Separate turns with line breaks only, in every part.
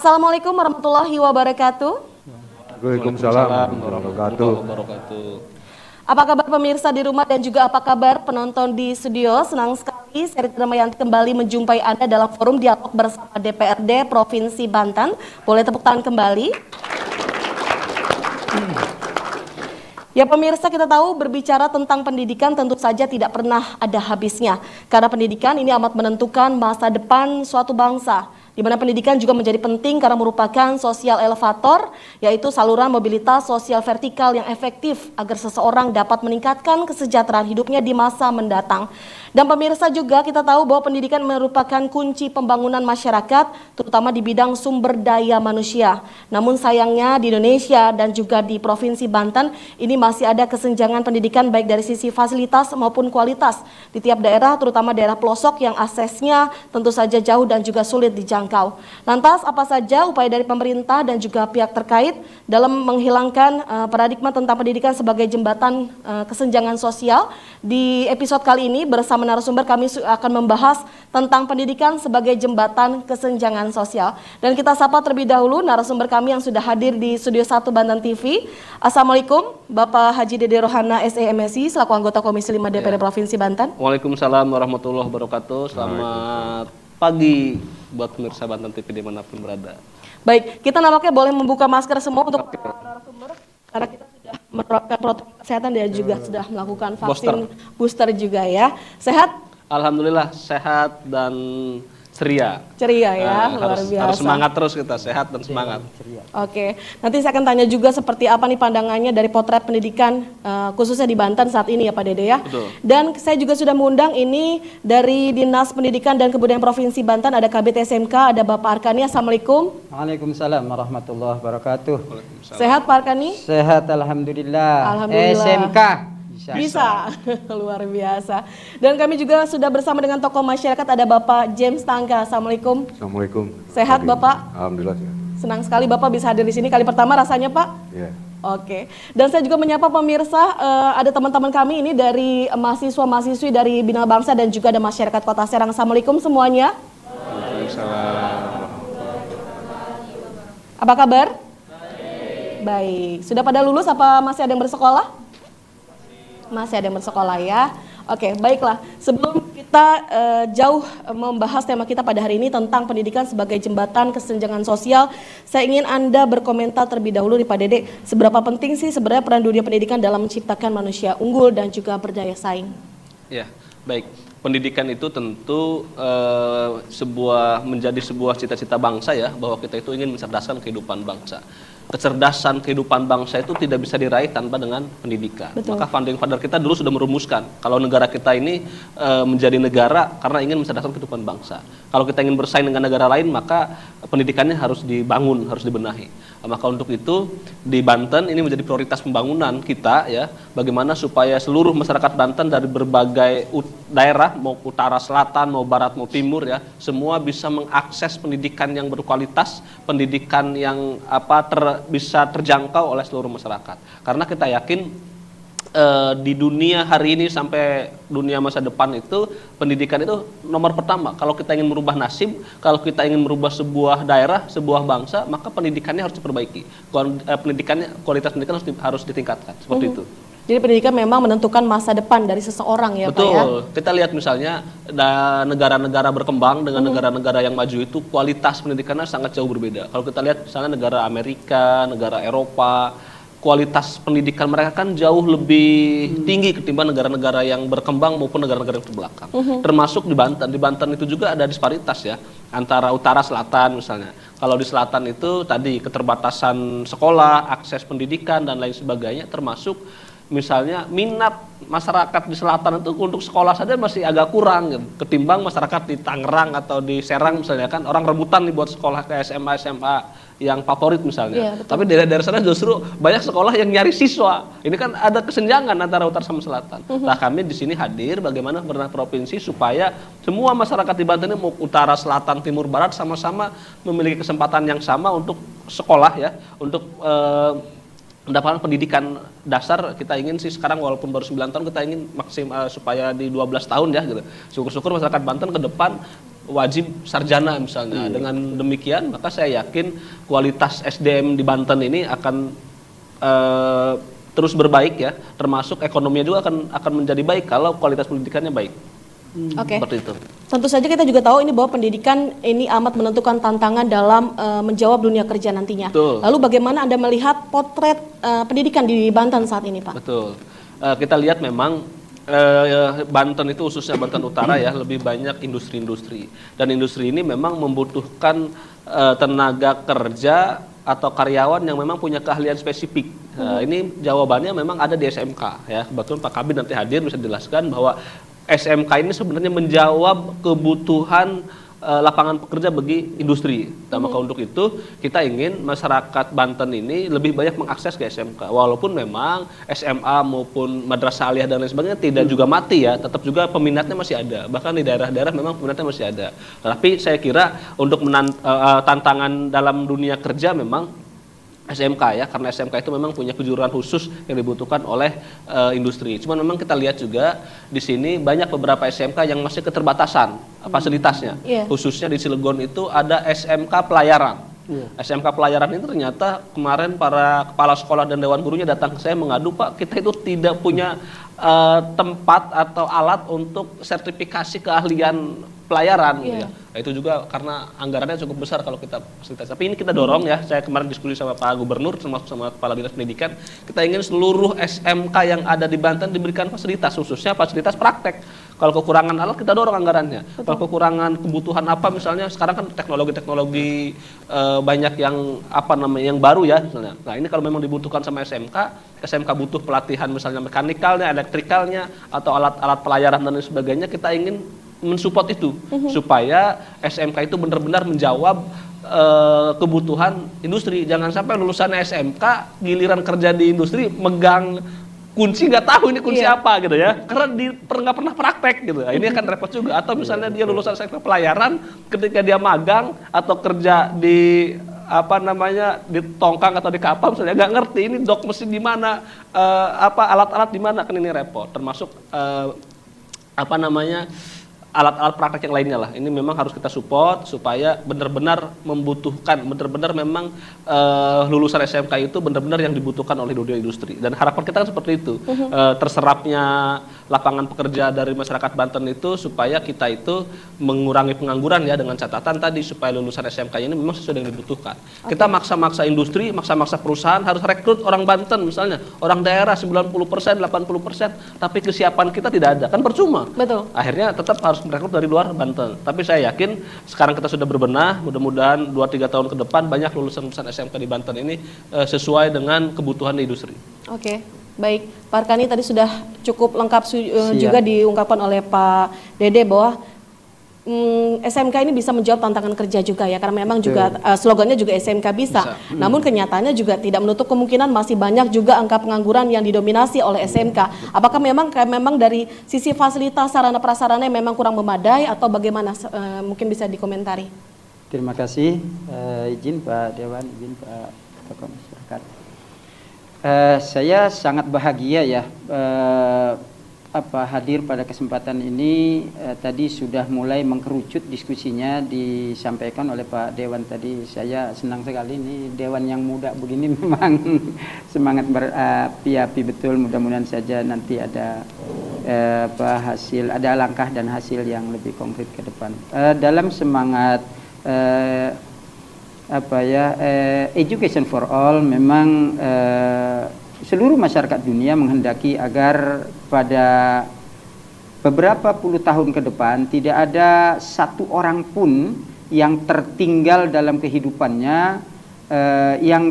Assalamualaikum warahmatullahi wabarakatuh.
Waalaikumsalam warahmatullahi wabarakatuh.
Apa kabar pemirsa di rumah dan juga apa kabar penonton di studio? Senang sekali saya Rita Damayanti kembali menjumpai Anda dalam forum dialog bersama DPRD Provinsi Banten. Boleh tepuk tangan kembali. Ya pemirsa, kita tahu berbicara tentang pendidikan tentu saja tidak pernah ada habisnya. Karena pendidikan ini amat menentukan masa depan suatu bangsa. Di mana pendidikan juga menjadi penting karena merupakan sosial elevator, yaitu saluran mobilitas sosial vertikal yang efektif agar seseorang dapat meningkatkan kesejahteraan hidupnya di masa mendatang. Dan pemirsa juga kita tahu bahwa pendidikan merupakan kunci pembangunan masyarakat, terutama di bidang sumber daya manusia. Namun sayangnya di Indonesia dan juga di Provinsi Banten, ini masih ada kesenjangan pendidikan baik dari sisi fasilitas maupun kualitas. Di tiap daerah, terutama daerah pelosok yang aksesnya tentu saja jauh dan juga sulit dijangkau. Lantas apa saja upaya dari pemerintah dan juga pihak terkait dalam menghilangkan paradigma tentang pendidikan sebagai jembatan kesenjangan sosial? Di episode kali ini bersama narasumber kami akan membahas tentang pendidikan sebagai jembatan kesenjangan sosial. Dan kita sapa terlebih dahulu narasumber kami yang sudah hadir di Studio 1 Banten TV. Assalamualaikum Bapak Haji Dede Rohana SEMSI selaku anggota Komisi 5 DPRD Provinsi Banten.
Waalaikumsalam warahmatullahi wabarakatuh. Selamat pagi buat pemirsa Banten TV dimanapun berada.
Baik, kita nampaknya boleh membuka masker semua untuk narasumber karena kita sudah menerapkan protokol kesehatan dan juga sudah melakukan vaksin booster juga ya. Sehat?
Alhamdulillah sehat dan ceria.
Ceria ya, luar biasa.
Harus semangat terus kita, sehat dan semangat.
Oke, nanti saya akan tanya juga seperti apa nih pandangannya dari potret pendidikan khususnya di Banten saat ini ya Pak Dede ya.
Betul.
Dan saya juga sudah mengundang ini dari Dinas Pendidikan dan Kebudayaan Provinsi Banten, ada Kabid SMK, ada Bapak Arkani. Assalamualaikum.
Waalaikumsalam warahmatullahi wabarakatuh.
Sehat Pak Arkani?
Sehat alhamdulillah.
Alhamdulillah.
SMK
Bisa. Luar biasa. Dan kami juga sudah bersama dengan tokoh masyarakat, ada Bapak James Tangka. Assalamualaikum.
Assalamualaikum.
Sehat Bapak?
Alhamdulillah sehat.
Senang sekali Bapak bisa hadir di sini kali pertama rasanya Pak.
Ya.
Oke. Dan saya juga menyapa pemirsa, ada teman-teman kami ini dari mahasiswa-mahasiswi dari Bina Bangsa dan juga ada masyarakat Kota Serang. Assalamualaikum semuanya.
Waalaikumsalam.
Apa kabar? Baik. Sudah pada lulus apa masih ada yang bersekolah? Masih ada yang bersekolah ya. Oke, baiklah. Sebelum kita jauh membahas tema kita pada hari ini tentang pendidikan sebagai jembatan kesenjangan sosial, saya ingin Anda berkomentar terlebih dahulu nih Pak Dede, seberapa penting sih sebenarnya peran dunia pendidikan dalam menciptakan manusia unggul dan juga berdaya saing?
Ya, baik. Pendidikan itu tentu menjadi sebuah cita-cita bangsa ya, bahwa kita itu ingin mencerdaskan kehidupan bangsa. Kecerdasan kehidupan bangsa itu tidak bisa diraih tanpa dengan pendidikan.
Betul.
Maka founding father kita dulu sudah merumuskan kalau negara kita ini menjadi negara karena ingin mencerdaskan kehidupan bangsa. Kalau kita ingin bersaing dengan negara lain, maka pendidikannya harus dibangun, harus dibenahi. Maka untuk itu di Banten ini menjadi prioritas pembangunan kita ya, bagaimana supaya seluruh masyarakat Banten dari berbagai daerah, mau utara, selatan, mau barat, mau timur ya, semua bisa mengakses pendidikan yang berkualitas, pendidikan yang bisa terjangkau oleh seluruh masyarakat. Karena kita yakin di dunia hari ini sampai dunia masa depan itu pendidikan itu nomor pertama. Kalau kita ingin merubah nasib, kalau kita ingin merubah sebuah daerah, sebuah bangsa, maka pendidikannya harus diperbaiki. Kualitas pendidikan harus ditingkatkan. Seperti itu.
Jadi pendidikan memang menentukan masa depan dari seseorang ya
Betul.
Pak ya?
Kita lihat misalnya negara-negara berkembang dengan negara-negara yang maju itu kualitas pendidikannya sangat jauh berbeda. Kalau kita lihat misalnya negara Amerika, negara Eropa, kualitas pendidikan mereka kan jauh lebih tinggi ketimbang negara-negara yang berkembang maupun negara-negara yang terbelakang. Termasuk di Banten. Di Banten itu juga ada disparitas ya, antara utara selatan misalnya. Kalau di selatan itu tadi keterbatasan sekolah, akses pendidikan dan lain sebagainya, termasuk misalnya minat masyarakat di selatan itu untuk sekolah saja masih agak kurang gitu, ketimbang masyarakat di Tangerang atau di Serang misalnya kan orang rebutan nih buat sekolah ke SMA yang favorit misalnya.
Iya,
tapi daerah-daerah sana justru banyak sekolah yang nyari siswa. Ini kan ada kesenjangan antara utara sama selatan. Nah, kami di sini hadir bagaimana pemerintah provinsi supaya semua masyarakat di Banten ini mau utara, selatan, timur, barat sama-sama memiliki kesempatan yang sama untuk sekolah ya, untuk mendapatkan pendidikan dasar. Kita ingin sih sekarang walaupun baru 9 tahun kita ingin maksimal supaya di 12 tahun ya gitu. Syukur-syukur masyarakat Banten ke depan wajib sarjana misalnya. Dengan demikian maka saya yakin kualitas SDM di Banten ini akan terus berbaik ya, termasuk ekonominya juga akan menjadi baik kalau kualitas pendidikannya baik.
Oke.
Seperti itu.
Tentu saja kita juga tahu ini bahwa pendidikan ini amat menentukan tantangan dalam menjawab dunia kerja nantinya.
Betul.
Lalu bagaimana Anda melihat potret pendidikan di Banten saat ini, Pak?
Betul. Kita lihat memang Banten itu khususnya Banten Utara ya lebih banyak industri-industri, dan industri ini memang membutuhkan tenaga kerja atau karyawan yang memang punya keahlian spesifik. Ini jawabannya memang ada di SMK ya. Kebetulan Pak Kabid nanti hadir bisa jelaskan bahwa SMK ini sebenarnya menjawab kebutuhan lapangan pekerja bagi industri. Nah, maka untuk itu kita ingin masyarakat Banten ini lebih banyak mengakses ke SMK. Walaupun memang SMA maupun madrasah aliyah dan lain sebagainya tidak juga mati ya, tetap juga peminatnya masih ada. Bahkan di daerah-daerah memang peminatnya masih ada. Tapi saya kira untuk tantangan dalam dunia kerja memang SMK ya, karena SMK itu memang punya kejuruan khusus yang dibutuhkan oleh industri. Cuman memang kita lihat juga di sini banyak beberapa SMK yang masih keterbatasan fasilitasnya. Khususnya di Cilegon itu ada SMK pelayaran. SMK pelayaran ini ternyata kemarin para kepala sekolah dan dewan gurunya datang ke saya mengadu, Pak, kita itu tidak punya tempat atau alat untuk sertifikasi keahlian pelayaran gitu ya. Nah, itu juga karena anggarannya cukup besar kalau kita fasilitas. Tapi ini kita dorong ya, saya kemarin diskusi sama Pak Gubernur termasuk sama Kepala Dinas Pendidikan, kita ingin seluruh SMK yang ada di Banten diberikan fasilitas, khususnya fasilitas praktek. Kalau kekurangan alat kita dorong anggarannya. Kalau kekurangan kebutuhan apa misalnya sekarang kan teknologi banyak yang yang baru ya misalnya. Nah, ini kalau memang dibutuhkan sama SMK butuh pelatihan misalnya mekanikalnya, elektrikalnya atau alat-alat pelayaran dan lain sebagainya, kita ingin mensupport itu supaya SMK itu benar-benar menjawab kebutuhan industri. Jangan sampai lulusan SMK giliran kerja di industri megang kunci nggak tahu ini kunci apa gitu ya, karena nggak pernah praktek gitu. Ini akan repot juga. Atau misalnya dia lulusan SMK pelayaran, ketika dia magang atau kerja di di tongkang atau di kapal misalnya nggak ngerti ini dok mesin di mana, alat-alat di mana, kan ini repot. Termasuk alat-alat praktek yang lainnya lah. Ini memang harus kita support supaya benar-benar memang lulusan SMK itu benar-benar yang dibutuhkan oleh dunia industri. Dan harapan kita kan seperti itu. Terserapnya lapangan pekerja dari masyarakat Banten itu supaya kita itu mengurangi pengangguran ya, dengan catatan tadi supaya lulusan SMK ini memang sesuai yang dibutuhkan. Kita maksa-maksa industri, maksa-maksa perusahaan harus rekrut orang Banten misalnya, orang daerah 90%, 80%, tapi kesiapan kita tidak ada. Kan percuma.
Betul.
Akhirnya tetap harus merekrut dari luar Banten. Tapi saya yakin sekarang kita sudah berbenah, mudah-mudahan 2-3 tahun ke depan banyak lulusan-lulusan SMK di Banten ini sesuai dengan kebutuhan di industri.
Oke, baik. Pak Arkani tadi sudah cukup lengkap juga diungkapkan oleh Pak Dede bahwa SMK ini bisa menjawab tantangan kerja juga ya, karena memang juga slogannya juga SMK bisa. Namun kenyataannya juga tidak menutup kemungkinan masih banyak juga angka pengangguran yang didominasi oleh SMK. Apakah memang dari sisi fasilitas sarana prasarana yang memang kurang memadai atau bagaimana? Mungkin bisa dikomentari.
Terima kasih, izin Pak Dewan, izin Pak Tokoh Masyarakat. Saya sangat bahagia ya hadir pada kesempatan ini. Tadi sudah mulai mengkerucut diskusinya disampaikan oleh Pak Dewan tadi. Saya senang sekali ini Dewan yang muda begini memang semangat berapi-api betul. Mudah-mudahan saja nanti ada ada langkah dan hasil yang lebih konkret ke depan. Dalam semangat education for all, memang seluruh masyarakat dunia menghendaki agar pada beberapa puluh tahun ke depan tidak ada satu orang pun yang tertinggal dalam kehidupannya, yang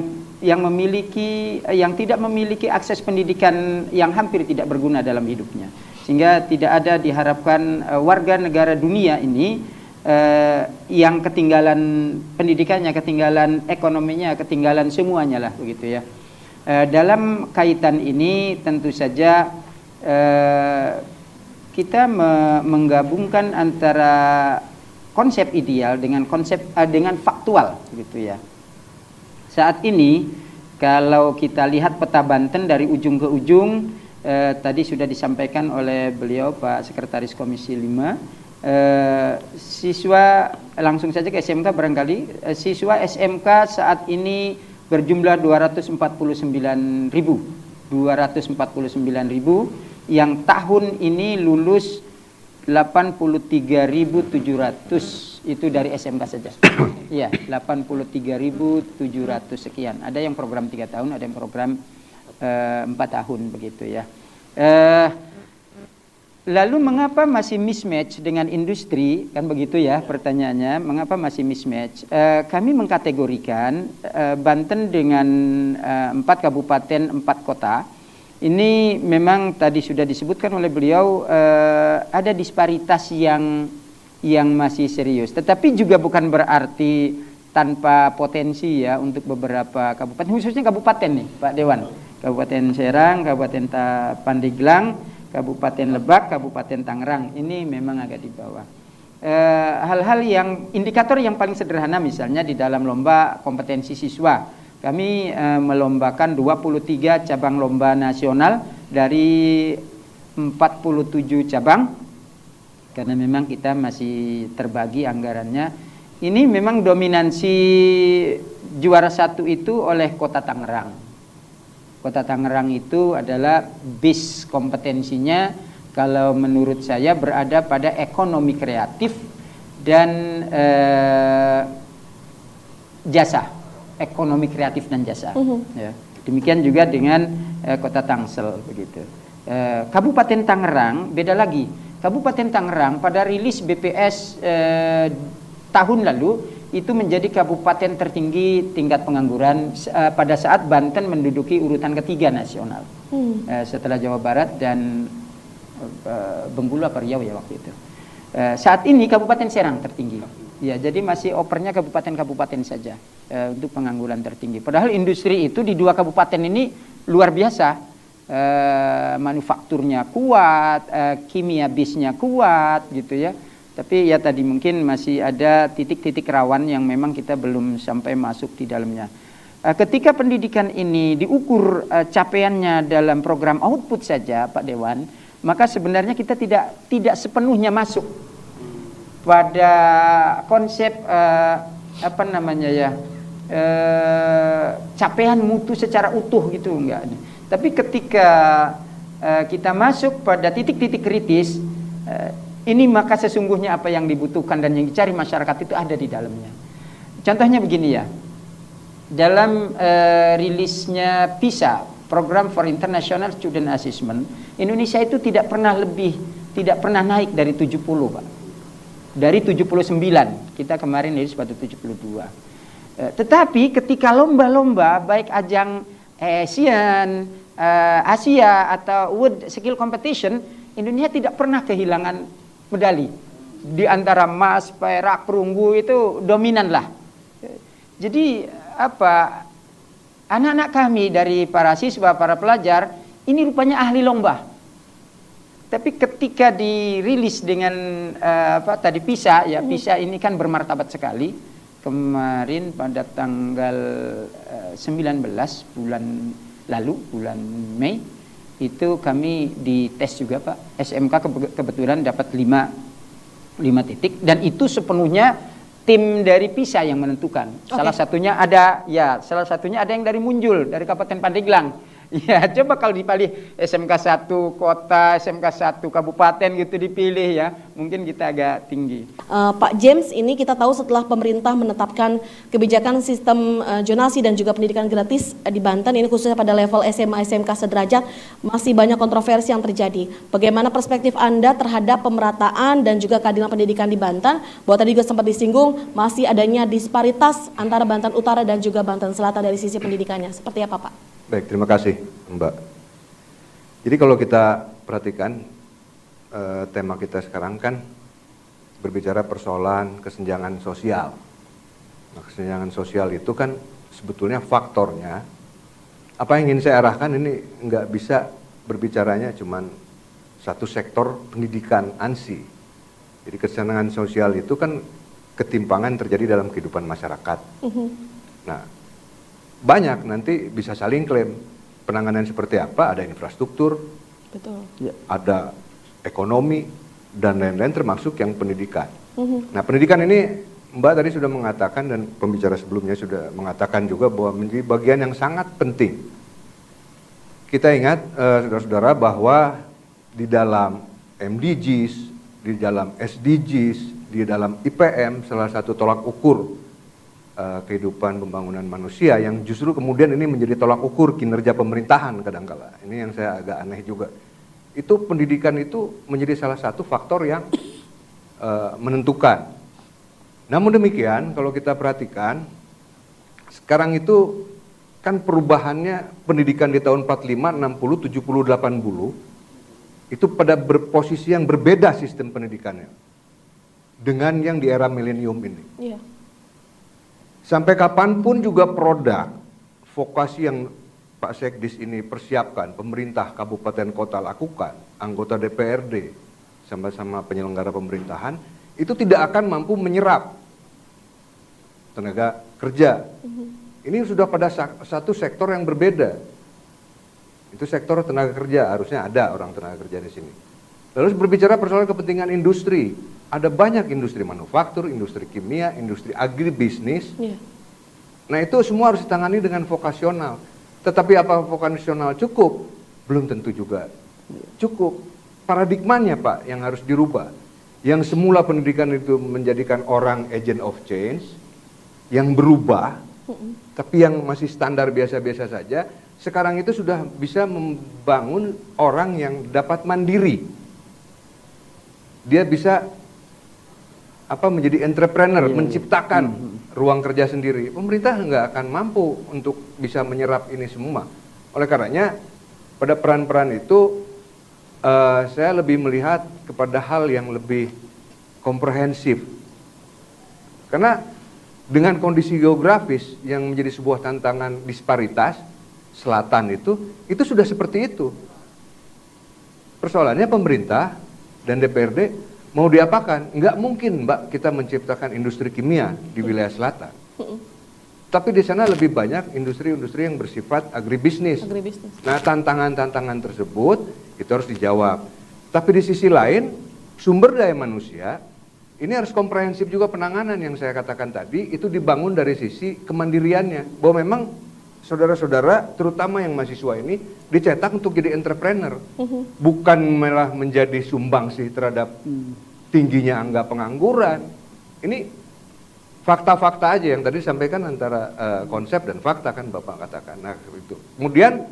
tidak memiliki akses pendidikan yang hampir tidak berguna dalam hidupnya, sehingga tidak ada diharapkan warga negara dunia ini yang ketinggalan pendidikannya, ketinggalan ekonominya, ketinggalan semuanya lah begitu ya. Dalam kaitan ini tentu saja kita menggabungkan antara konsep ideal dengan dengan faktual gitu ya. Saat ini kalau kita lihat peta Banten dari ujung ke ujung, tadi sudah disampaikan oleh beliau Pak Sekretaris Komisi 5, Siswa langsung saja ke SMK barangkali. Siswa SMK saat ini berjumlah 249.000. 249.000 yang tahun ini lulus 83.700 itu dari SMK saja. Iya, 83.700 sekian. Ada yang program 3 tahun, ada yang program 4 tahun begitu ya. Lalu mengapa masih mismatch dengan industri, kan begitu ya pertanyaannya, mengapa masih mismatch? Kami mengkategorikan Banten dengan 4 kabupaten 4 kota. Ini memang tadi sudah disebutkan oleh beliau, ada disparitas yang masih serius. Tetapi juga bukan berarti tanpa potensi ya untuk beberapa kabupaten, khususnya kabupaten nih Pak Dewan. Kabupaten Serang, Kabupaten Pandeglang, Kabupaten Lebak, Kabupaten Tangerang, ini memang agak di bawah. Hal-hal yang indikator yang paling sederhana misalnya di dalam lomba kompetensi siswa, kami melombakan 23 cabang lomba nasional dari 47 cabang, karena memang kita masih terbagi anggarannya. Ini memang dominansi juara 1 itu oleh Kota Tangerang. Kota Tangerang itu adalah base kompetensinya kalau menurut saya berada pada ekonomi kreatif dan jasa, ekonomi kreatif dan jasa. Ya. Demikian juga dengan Kota Tangsel begitu. Kabupaten Tangerang beda lagi. Kabupaten Tangerang pada rilis BPS tahun lalu itu menjadi kabupaten tertinggi tingkat pengangguran pada saat Banten menduduki urutan ketiga nasional setelah Jawa Barat dan Bengkulu apa Riau ya waktu itu. Saat ini Kabupaten Serang tertinggi. Ya, jadi masih opernya kabupaten-kabupaten saja untuk pengangguran tertinggi. Padahal industri itu di 2 kabupaten ini luar biasa. Manufakturnya kuat, kimia bisnya kuat gitu ya. Tapi ya tadi mungkin masih ada titik-titik rawan yang memang kita belum sampai masuk di dalamnya. Ketika pendidikan ini diukur capaiannya dalam program output saja Pak Dewan, maka sebenarnya kita tidak sepenuhnya masuk pada konsep capaian mutu secara utuh gitu enggak. Tapi ketika kita masuk pada titik-titik kritis, ini maka sesungguhnya apa yang dibutuhkan dan yang dicari masyarakat itu ada di dalamnya. Contohnya begini ya, dalam rilisnya PISA, Program for International Student Assessment, Indonesia itu tidak pernah naik dari 70 Pak. Dari 79, kita kemarin rilis pada 72. Tetapi ketika lomba-lomba baik ajang Asian, Asia atau World Skill Competition, Indonesia tidak pernah kehilangan medali. Di antara emas, perak, perunggu itu dominan lah. Jadi anak-anak kami dari para siswa, para pelajar ini rupanya ahli lomba. Tapi ketika dirilis dengan tadi PISA ya, PISA ini kan bermartabat sekali. Kemarin pada tanggal 19 bulan lalu, bulan Mei, itu kami dites juga Pak. SMK kebetulan dapat 5 titik dan itu sepenuhnya tim dari PISA yang menentukan. Okay. Salah satunya ada yang dari Munjul, dari Kabupaten Pandeglang. Ya, coba kalau dipilih SMK 1 kota, SMK 1 kabupaten gitu dipilih ya, mungkin kita agak tinggi.
Pak James, ini kita tahu setelah pemerintah menetapkan kebijakan sistem zonasi dan juga pendidikan gratis di Banten, ini khususnya pada level SMA SMK sederajat, masih banyak kontroversi yang terjadi. Bagaimana perspektif Anda terhadap pemerataan dan juga keadilan pendidikan di Banten? Bahwa tadi juga sempat disinggung masih adanya disparitas antara Banten Utara dan juga Banten Selatan dari sisi pendidikannya. Seperti apa Pak?
Baik, terima kasih Mbak. Jadi kalau kita perhatikan tema kita sekarang kan berbicara persoalan kesenjangan sosial. Nah, kesenjangan sosial itu kan sebetulnya faktornya, apa yang ingin saya arahkan ini nggak bisa berbicaranya cuman satu sektor pendidikan ANSI. Jadi kesenjangan sosial itu kan ketimpangan terjadi dalam kehidupan masyarakat. Nah, banyak nanti bisa saling klaim penanganan seperti apa, ada infrastruktur,
betul,
ada ekonomi, dan lain-lain termasuk yang pendidikan. Nah, pendidikan ini Mbak tadi sudah mengatakan dan pembicara sebelumnya sudah mengatakan juga bahwa menjadi bagian yang sangat penting. Kita ingat saudara-saudara bahwa di dalam MDGs, di dalam SDGs, di dalam IPM salah satu tolak ukur kehidupan pembangunan manusia yang justru kemudian ini menjadi tolak ukur kinerja pemerintahan kadangkala. Ini yang saya agak aneh juga. Itu pendidikan itu menjadi salah satu faktor yang menentukan. Namun demikian kalau kita perhatikan sekarang itu kan perubahannya pendidikan di tahun 45, 60, 70, 80 itu pada posisi yang berbeda sistem pendidikannya dengan yang di era milenium ini.
Iya.
Sampai kapanpun juga produk vokasi yang Pak Sekdis ini persiapkan, pemerintah kabupaten kota lakukan, anggota DPRD sama-sama penyelenggara pemerintahan, itu tidak akan mampu menyerap tenaga kerja. Ini sudah pada satu sektor yang berbeda. Itu sektor tenaga kerja, harusnya ada orang tenaga kerja di sini. Lalu berbicara persoalan kepentingan industri, ada banyak industri manufaktur, industri kimia, industri agribisnis.
Iya.
Nah itu semua harus ditangani dengan vokasional. Tetapi apa vokasional cukup? Belum tentu juga cukup. Paradigmanya Pak yang harus dirubah. Yang semula pendidikan itu menjadikan orang agent of change, yang berubah, tapi yang masih standar biasa-biasa saja, sekarang itu sudah bisa membangun orang yang dapat mandiri. Dia bisa menjadi entrepreneur, menciptakan ruang kerja sendiri. Pemerintah nggak akan mampu untuk bisa menyerap ini semua. Oleh karenanya, pada peran-peran itu saya lebih melihat kepada hal yang lebih komprehensif. Karena dengan kondisi geografis yang menjadi sebuah tantangan disparitas, selatan itu sudah seperti itu. Persoalannya pemerintah dan DPRD mau diapakan? Nggak mungkin Mbak kita menciptakan industri kimia di wilayah selatan. Tapi di sana lebih banyak industri-industri yang bersifat agribisnis. Nah tantangan-tantangan tersebut itu harus dijawab. Tapi di sisi lain sumber daya manusia ini harus komprehensif juga penanganan yang saya katakan tadi itu dibangun dari sisi kemandiriannya. Bahwa memang saudara-saudara terutama yang mahasiswa ini dicetak untuk jadi entrepreneur. Bukan malah menjadi sumbangsi terhadap tingginya angka pengangguran. Ini fakta-fakta aja yang tadi disampaikan antara konsep dan fakta kan Bapak katakan. Nah itu. Kemudian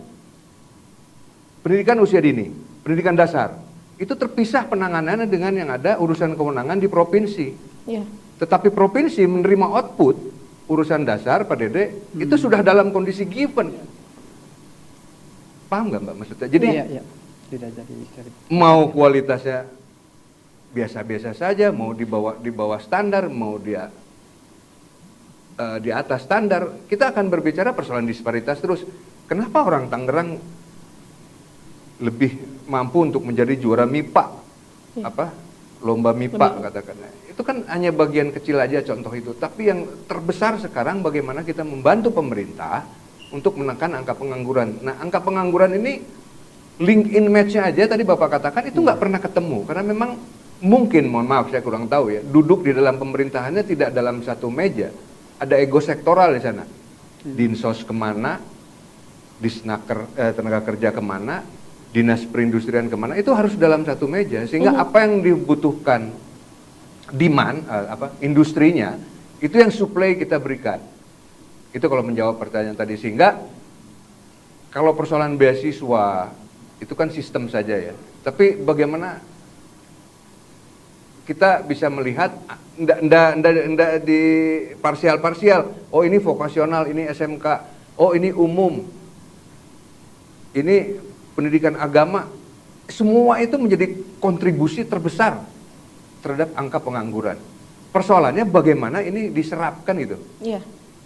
pendidikan usia dini, pendidikan dasar itu terpisah penanganannya dengan yang ada urusan kewenangan di provinsi.
Iya. Tetapi
provinsi menerima output urusan dasar Pak Dede itu sudah dalam kondisi given. Paham nggak Mbak maksudnya? Jadi
Tidak jadi
mau kualitasnya biasa-biasa saja, mau di bawah standar, mau dia di atas standar, kita akan berbicara persoalan disparitas terus. Kenapa orang Tangerang lebih mampu untuk menjadi juara MIPA? Lomba MIPA katakanlah. Itu kan hanya bagian kecil aja contoh itu. Tapi yang terbesar sekarang bagaimana kita membantu pemerintah untuk menekan angka pengangguran. Nah, angka pengangguran ini link in match-nya aja tadi Bapak katakan itu nggak pernah ketemu karena memang mungkin, mohon maaf saya kurang tahu ya, duduk di dalam pemerintahannya tidak dalam satu meja. Ada ego sektoral di sana. Dinsos kemana, Disnaker tenaga kerja kemana, dinas perindustrian kemana, itu harus dalam satu meja sehingga apa yang dibutuhkan demand industrinya itu yang supply kita berikan. Itu kalau menjawab pertanyaan tadi. Sehingga kalau persoalan beasiswa itu kan sistem saja ya, tapi bagaimana kita bisa melihat ndak di parsial-parsial. Oh ini vokasional, ini SMK, oh ini umum, ini pendidikan agama, semua itu menjadi kontribusi terbesar terhadap angka pengangguran. Persoalannya bagaimana ini diserapkan itu.
Iya.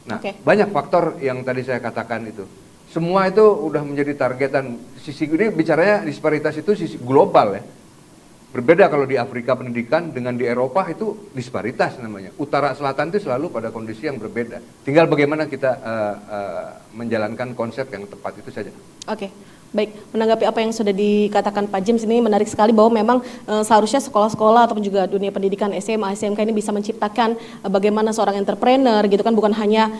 Nah, banyak faktor yang tadi saya katakan itu. Semua itu udah menjadi targetan. Sisi ini bicaranya disparitas itu sisi global ya. Berbeda kalau di Afrika pendidikan dengan di Eropa itu disparitas namanya. Utara selatan itu selalu pada kondisi yang berbeda. Tinggal bagaimana kita menjalankan konsep yang tepat itu saja.
Oke. Baik, menanggapi apa yang sudah dikatakan Pak James, ini menarik sekali bahwa memang seharusnya sekolah-sekolah ataupun juga dunia pendidikan SMA, SMK ini bisa menciptakan bagaimana seorang entrepreneur gitu kan, bukan hanya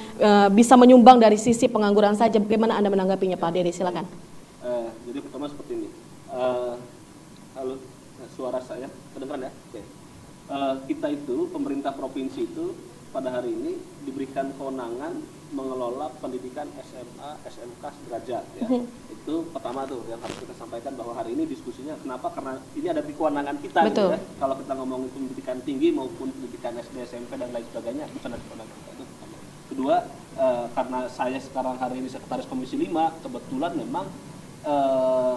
bisa menyumbang dari sisi pengangguran saja. Bagaimana Anda menanggapinya Pak Dery, silakan.
Jadi pertama seperti ini. Halo, suara saya kedengaran ya? Oke. Kita itu, pemerintah provinsi itu pada hari ini diberikan kewenangan mengelola pendidikan SMA, SMK sederajat ya. Itu pertama tuh yang harus kita sampaikan, bahwa hari ini diskusinya kenapa, karena ini ada di kewenangan kita gitu ya. Kalau kita ngomongin pendidikan tinggi maupun pendidikan SD, SMP dan lain sebagainya, bukan ada kewenangan kita. Itu pertama. Kedua, karena saya sekarang hari ini sekretaris Komisi 5, kebetulan memang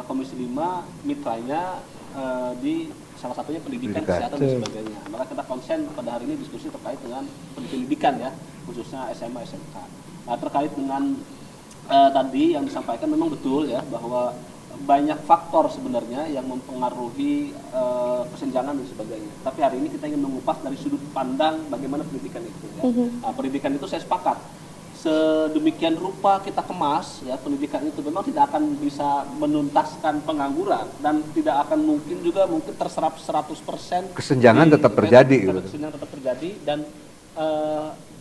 Komisi 5 mitranya di salah satunya pendidikan, kesehatan dan sebagainya. Maka kita konsen pada hari ini diskusi terkait dengan pendidikan ya, khususnya SMA, SMK. Nah, terkait dengan tadi yang disampaikan, memang betul ya bahwa banyak faktor sebenarnya yang mempengaruhi kesenjangan dan sebagainya. Tapi hari ini kita ingin mengupas dari sudut pandang bagaimana pendidikan itu ya. Nah, pendidikan itu saya sepakat, sedemikian rupa kita kemas ya, pendidikan itu memang tidak akan bisa menuntaskan pengangguran dan tidak akan mungkin terserap 100%.
Kesenjangan tetap terjadi.
Kesenjangan tetap terjadi, dan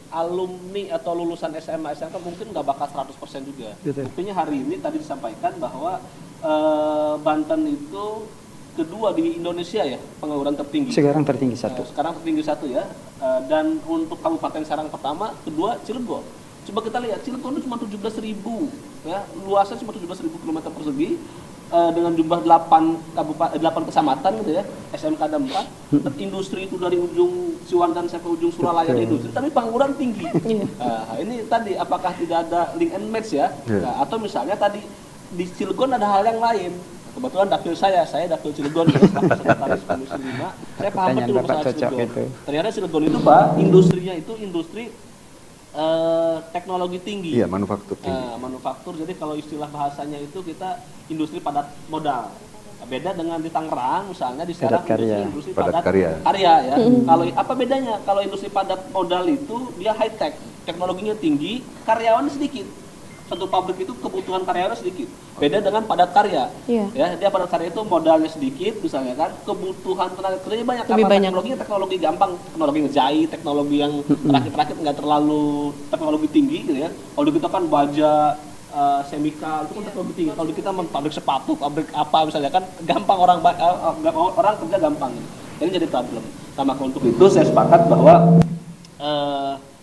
alumni atau lulusan SMA, SMK mungkin nggak bakal 100% juga. Buktinya hari ini tadi disampaikan bahwa Banten itu kedua di Indonesia ya pengangguran tertinggi.
Sekarang tertinggi satu.
Sekarang tertinggi satu ya. Dan untuk Kabupaten Serang pertama, kedua Cilegon. Coba kita lihat, Cilegon itu cuma 17.000 ya, luasnya cuma 17.000 km persegi, dengan jumlah 8 kecamatan gitu ya, SMK ada 4, industri itu dari ujung Ciwandan sampai ujung Suralaya di industri, tapi pengangguran tinggi. Ini tadi apakah tidak ada link and match ya? Nah, atau misalnya tadi di Cilegon ada hal yang lain. Kebetulan dapil saya dapil Cilegon, sekretaris Komisi 5, saya paham betul masalah Cilegon. Ternyata Cilegon itu Pak, industrinya itu industri teknologi tinggi.
Iya, manufaktur tinggi.
Manufaktur, jadi kalau istilah bahasanya itu kita industri padat modal. Beda dengan di Tangerang misalnya, di Serang industri padat karya ya. Kalau apa bedanya? Kalau industri padat modal itu dia high tech, teknologinya tinggi, karyawan sedikit. Satu pabrik itu kebutuhan karyawan sedikit. Beda dengan padat karya. Ya, dia padat karya itu modalnya sedikit misalnya kan, kebutuhan tenaga kerjanya banyak. Karena teknologi gampang, teknologi ngejahit, teknologi yang rakit-rakit nggak terlalu teknologi tinggi gitu ya. Kalau kita kan baja, semikal itu kan teknologi tinggi. Kalau kita pabrik sepatu, pabrik apa misalnya kan gampang, orang kerja gampang. Ini jadi problem. Nah, maka untuk itu saya sepakat bahwa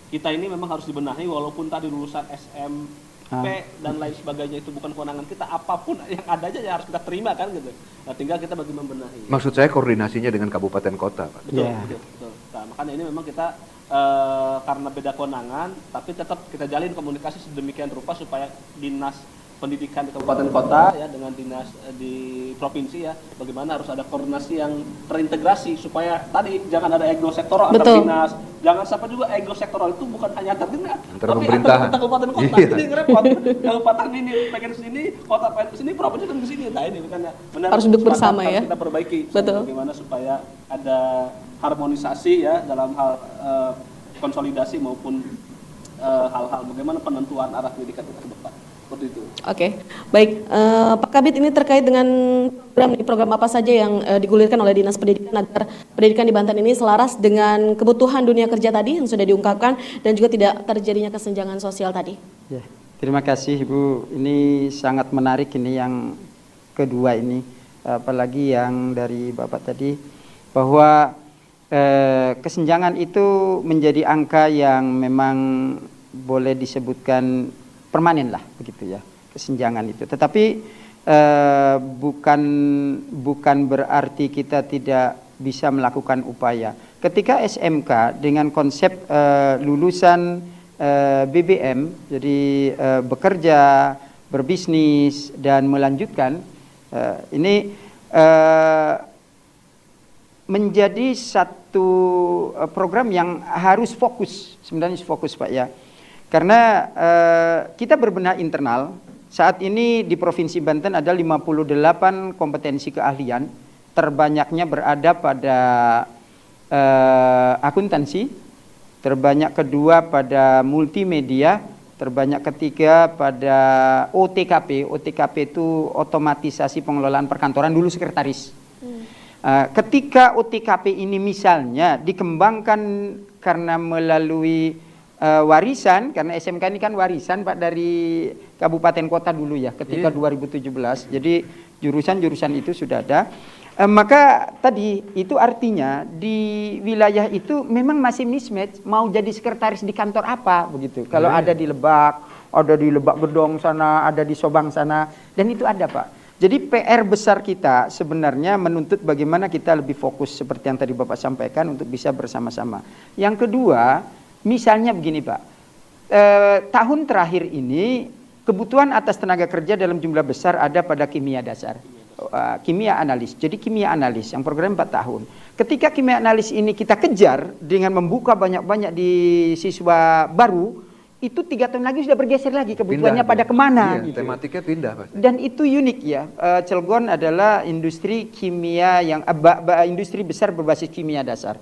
kita ini memang harus dibenahi, walaupun tadi lulusan SMP dan lain sebagainya itu bukan kewenangan kita, apapun yang ada aja ya harus kita terima kan gitu. Nah, tinggal kita bagi membenahi.
Maksud saya koordinasinya dengan kabupaten kota, Pak.
Betul. Nah, makanya ini memang kita karena beda kewenangan, tapi tetap kita jalin komunikasi sedemikian rupa supaya dinas pendidikan di kabupaten kota ya dengan dinas di provinsi ya, bagaimana harus ada koordinasi yang terintegrasi supaya tadi jangan ada ego sektoral antar dinas, jangan sampai juga ego sektoral itu bukan hanya antar dinas, tapi antar kabupaten kota. Ini repot, kabupaten ini pengen kesini, kota pengen kesini, provinsi pengen kesini. Nah ini makanya benar
harus duduk bersama ya,
kita perbaiki. Bagaimana supaya ada harmonisasi ya dalam hal konsolidasi maupun hal-hal bagaimana penentuan arah pendidikan kita ke depan. Seperti itu.
Oke, baik. Pak Kabid, ini terkait dengan program apa saja yang digulirkan oleh Dinas Pendidikan agar pendidikan di Banten ini selaras dengan kebutuhan dunia kerja tadi yang sudah diungkapkan dan juga tidak terjadinya kesenjangan sosial tadi.
Ya, terima kasih Ibu. Ini sangat menarik ini yang kedua ini, apalagi yang dari Bapak tadi bahwa kesenjangan itu menjadi angka yang memang boleh disebutkan permanen lah begitu ya, kesenjangan itu. Tetapi bukan berarti kita tidak bisa melakukan upaya. Ketika SMK dengan konsep lulusan BBM, jadi bekerja, berbisnis dan melanjutkan, ini menjadi satu program yang harus fokus, sebenarnya fokus Pak ya. Karena kita berbenah internal, saat ini di Provinsi Banten ada 58 kompetensi keahlian, terbanyaknya berada pada akuntansi, terbanyak kedua pada multimedia, Terbanyak ketiga pada OTKP. OTKP itu otomatisasi pengelolaan perkantoran, dulu sekretaris. Ketika OTKP ini misalnya dikembangkan karena melalui warisan, karena SMK ini kan warisan Pak dari kabupaten kota dulu ya ketika 2017. Jadi jurusan-jurusan itu sudah ada. Maka tadi itu artinya di wilayah itu memang masih mismatch, mau jadi sekretaris di kantor apa begitu. Kalau ada di Lebak, ada di Lebak Gedong sana, ada di Sobang sana, dan itu ada Pak. Jadi PR besar kita sebenarnya menuntut bagaimana kita lebih fokus seperti yang tadi Bapak sampaikan untuk bisa bersama-sama. Yang kedua, misalnya begini Pak, tahun terakhir ini kebutuhan atas tenaga kerja dalam jumlah besar ada pada kimia dasar. Kimia analis. Jadi kimia analis yang program 4 tahun. Ketika kimia analis ini kita kejar dengan membuka banyak-banyak di siswa baru, itu 3 tahun lagi sudah bergeser lagi kebutuhannya pada kemana
gitu. Tematiknya pindah pasti.
Dan itu unik ya. Cilegon adalah industri kimia yang industri besar berbasis kimia dasar.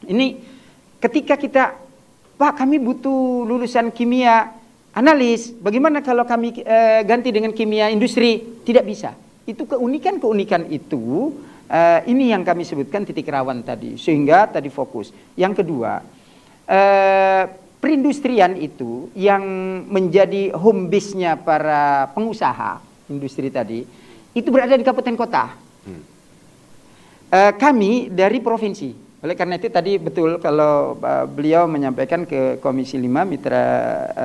Ini ketika kita, Pak kami butuh lulusan kimia analis, bagaimana kalau kami ganti dengan kimia industri? Tidak bisa. Itu keunikan-keunikan itu, ini yang kami sebutkan titik rawan tadi, sehingga tadi fokus. Yang kedua, perindustrian itu yang menjadi home base-nya para pengusaha industri tadi, itu berada di kabupaten kota. Kami dari provinsi. Oleh karena itu tadi betul kalau beliau menyampaikan ke Komisi 5 Mitra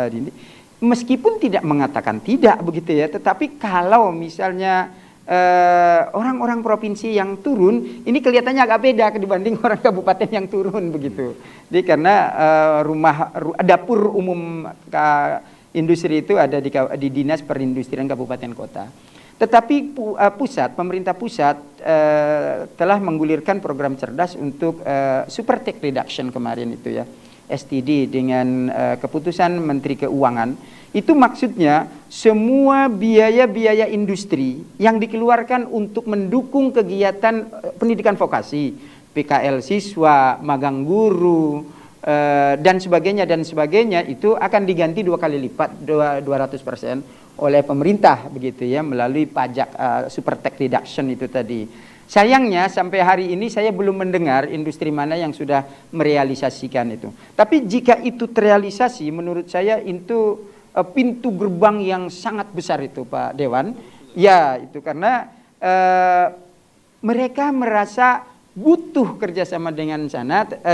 ini, meskipun tidak mengatakan tidak begitu ya, tetapi kalau misalnya orang-orang provinsi yang turun ini kelihatannya agak beda dibanding orang kabupaten yang turun begitu. Jadi karena dapur umum industri itu ada di Dinas Perindustrian Kabupaten Kota. Tetapi pemerintah pusat telah menggulirkan program cerdas untuk super tax reduction kemarin itu ya, STD dengan keputusan Menteri Keuangan. Itu maksudnya semua biaya-biaya industri yang dikeluarkan untuk mendukung kegiatan pendidikan vokasi, PKL siswa, magang guru, dan sebagainya itu akan diganti 2 kali lipat, 200% oleh pemerintah begitu ya, melalui pajak super tax reduction itu tadi. Sayangnya sampai hari ini saya belum mendengar industri mana yang sudah merealisasikan itu. Tapi jika itu terrealisasi, menurut saya itu pintu gerbang yang sangat besar itu Pak Dewan. Ya itu karena mereka merasa butuh kerjasama dengan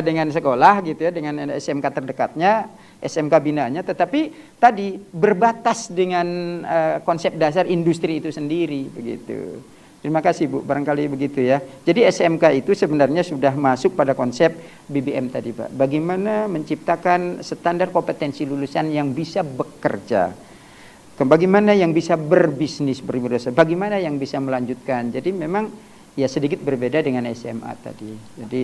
dengan sekolah gitu ya, dengan SMK terdekatnya, SMK binaannya, tetapi tadi berbatas dengan konsep dasar industri itu sendiri begitu. Terima kasih Bu, barangkali begitu ya. Jadi SMK itu sebenarnya sudah masuk pada konsep BBM tadi Pak. Bagaimana menciptakan standar kompetensi lulusan yang bisa bekerja. Bagaimana yang bisa berbisnis, berwirausaha. Bagaimana yang bisa melanjutkan. Jadi memang ya sedikit berbeda dengan SMA tadi. Jadi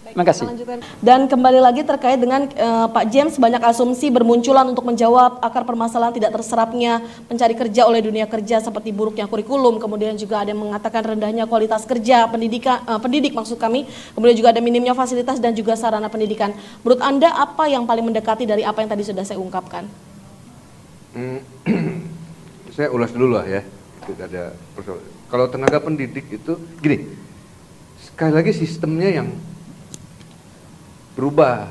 terima kasih.
Dan kembali lagi terkait dengan Pak James, banyak asumsi bermunculan untuk menjawab akar permasalahan tidak terserapnya pencari kerja oleh dunia kerja seperti buruknya kurikulum, kemudian juga ada yang mengatakan rendahnya kualitas kerja pendidik maksud kami, kemudian juga ada minimnya fasilitas dan juga sarana pendidikan. Menurut Anda apa yang paling mendekati dari apa yang tadi sudah saya ungkapkan?
Saya ulas dulu lah ya. Ada kalau tenaga pendidik itu gini, sekali lagi sistemnya yang berubah.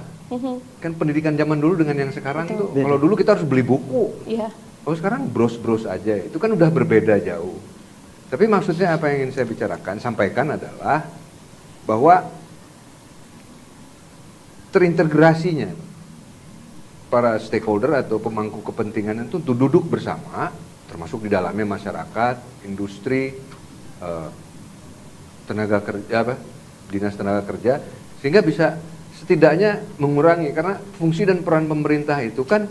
Kan pendidikan zaman dulu dengan yang sekarang tuh, kalau dulu kita harus beli buku.
Iya.
Oh sekarang bros aja, itu kan udah berbeda jauh. Tapi maksudnya apa yang ingin saya sampaikan adalah bahwa terintegrasinya para stakeholder atau pemangku kepentingan itu untuk duduk bersama, termasuk di dalamnya masyarakat, industri, tenaga kerja, dinas tenaga kerja, sehingga bisa setidaknya mengurangi, karena fungsi dan peran pemerintah itu kan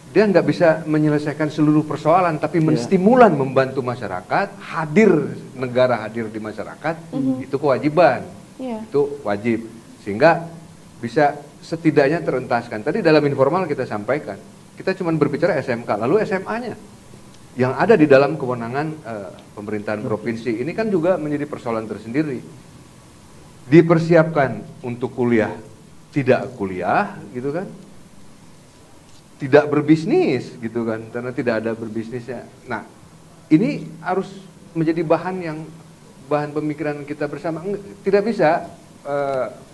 dia nggak bisa menyelesaikan seluruh persoalan, tapi menstimulan, membantu masyarakat, negara hadir di masyarakat, itu kewajiban, itu wajib, sehingga bisa setidaknya terentaskan. Tadi dalam informal kita sampaikan, kita cuma berbicara SMK, lalu SMA-nya yang ada di dalam kewenangan pemerintahan provinsi ini kan juga menjadi persoalan tersendiri. Dipersiapkan untuk kuliah, tidak kuliah gitu kan. tidak berbisnis gitu kan, karena tidak ada berbisnisnya. Nah, ini harus menjadi bahan pemikiran kita bersama. Tidak bisa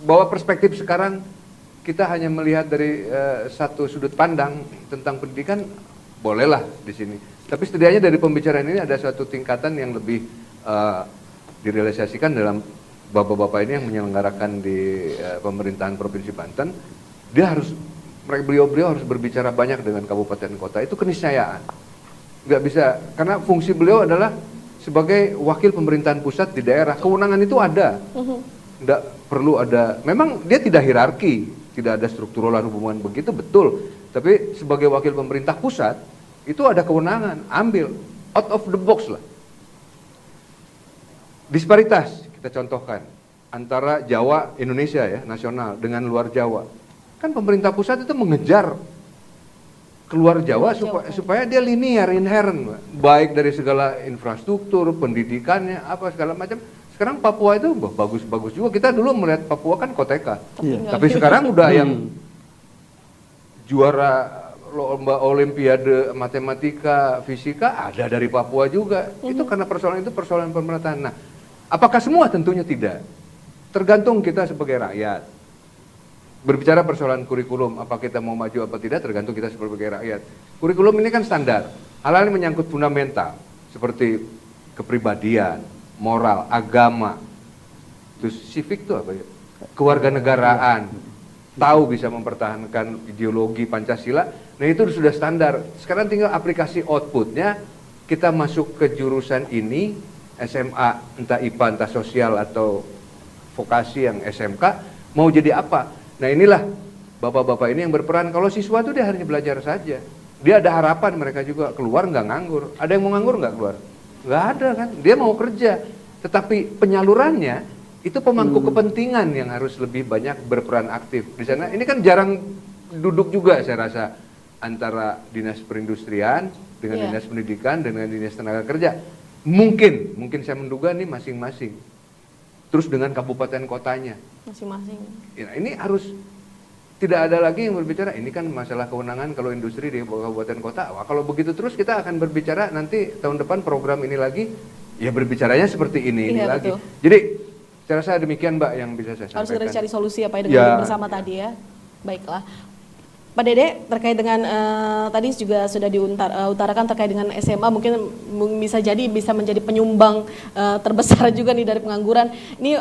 bahwa perspektif sekarang kita hanya melihat dari satu sudut pandang tentang pendidikan, bolehlah di sini. Tapi setidaknya dari pembicaraan ini ada suatu tingkatan yang lebih direalisasikan dalam bapak-bapak ini yang menyelenggarakan di pemerintahan Provinsi Banten. Beliau harus berbicara banyak dengan kabupaten kota, itu keniscayaan. Nggak bisa, karena fungsi beliau adalah sebagai wakil pemerintahan pusat di daerah. Kewenangan itu ada, nggak perlu ada, memang dia tidak hierarki, tidak ada struktural hubungan begitu, betul. Tapi sebagai wakil pemerintah pusat, itu ada kewenangan, ambil, out of the box lah. Disparitas, kita contohkan, antara Jawa, Indonesia ya, nasional, dengan luar Jawa. Kan pemerintah pusat itu mengejar keluar Jawa supaya dia linear, inherent, baik dari segala infrastruktur, pendidikannya, apa segala macam. Sekarang Papua itu bagus-bagus juga. Kita dulu melihat Papua kan koteka, tapi sekarang udah yang juara lomba olimpiade matematika, fisika ada dari Papua juga. Itu karena persoalan pemerintahan. Nah, apakah semua? Tentunya tidak. Tergantung kita sebagai rakyat. Berbicara persoalan kurikulum, apa kita mau maju apa tidak, tergantung kita sebagai rakyat. Kurikulum ini kan standar, hal-hal yang menyangkut fundamental, seperti kepribadian, moral, agama, terus civic itu apa ya? Kewarganegaraan, tahu bisa mempertahankan ideologi Pancasila, nah itu sudah standar. Sekarang tinggal aplikasi outputnya, kita masuk ke jurusan ini, SMA, entah IPA, entah sosial, atau vokasi yang SMK, mau jadi apa? Nah inilah bapak-bapak ini yang berperan. Kalau siswa itu dia hanya belajar saja. Dia ada harapan mereka juga keluar nggak nganggur. Ada yang mau nganggur nggak keluar? Nggak ada kan. Dia mau kerja. Tetapi penyalurannya itu pemangku kepentingan yang harus lebih banyak berperan aktif di sana. Ini kan jarang duduk juga saya rasa antara dinas perindustrian dengan dinas pendidikan dengan dinas tenaga kerja. Mungkin saya menduga nih masing-masing. Terus dengan kabupaten kotanya
masing-masing.
Ya, ini harus tidak ada lagi yang berbicara ini kan masalah kewenangan kalau industri di kabupaten kota. Wah, kalau begitu terus kita akan berbicara nanti tahun depan program ini lagi ya berbicaranya seperti ini lagi. Jadi saya rasa demikian Mbak yang bisa saya sampaikan.
Harus segera cari solusi apa ya dengan bersama tadi ya. Baiklah. Pak Dede, terkait dengan tadi juga sudah diutarakan terkait dengan SMA, mungkin bisa menjadi penyumbang terbesar juga nih dari pengangguran. Ini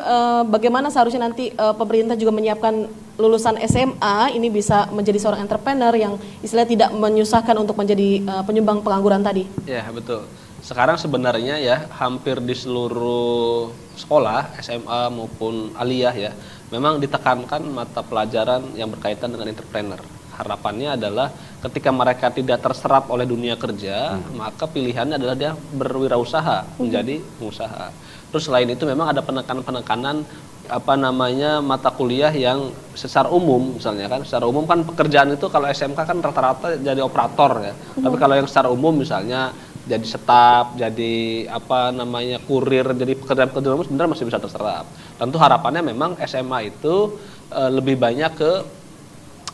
bagaimana seharusnya nanti pemerintah juga menyiapkan lulusan SMA ini bisa menjadi seorang entrepreneur yang istilahnya tidak menyusahkan untuk menjadi penyumbang pengangguran tadi? Ya,
betul. Sekarang sebenarnya ya hampir di seluruh sekolah SMA maupun aliyah ya memang ditekankan mata pelajaran yang berkaitan dengan entrepreneur. Harapannya adalah ketika mereka tidak terserap oleh dunia kerja, maka pilihannya adalah dia berwirausaha, menjadi pengusaha. Terus selain itu memang ada penekanan-penekanan mata kuliah yang secara umum misalnya kan, secara umum kan pekerjaan itu kalau SMK kan rata-rata jadi operator ya. Tapi kalau yang secara umum misalnya jadi staf, jadi kurir, jadi pekerjaan-pekerjaan umum sebenarnya masih bisa terserap. Tentu harapannya memang SMA itu lebih banyak ke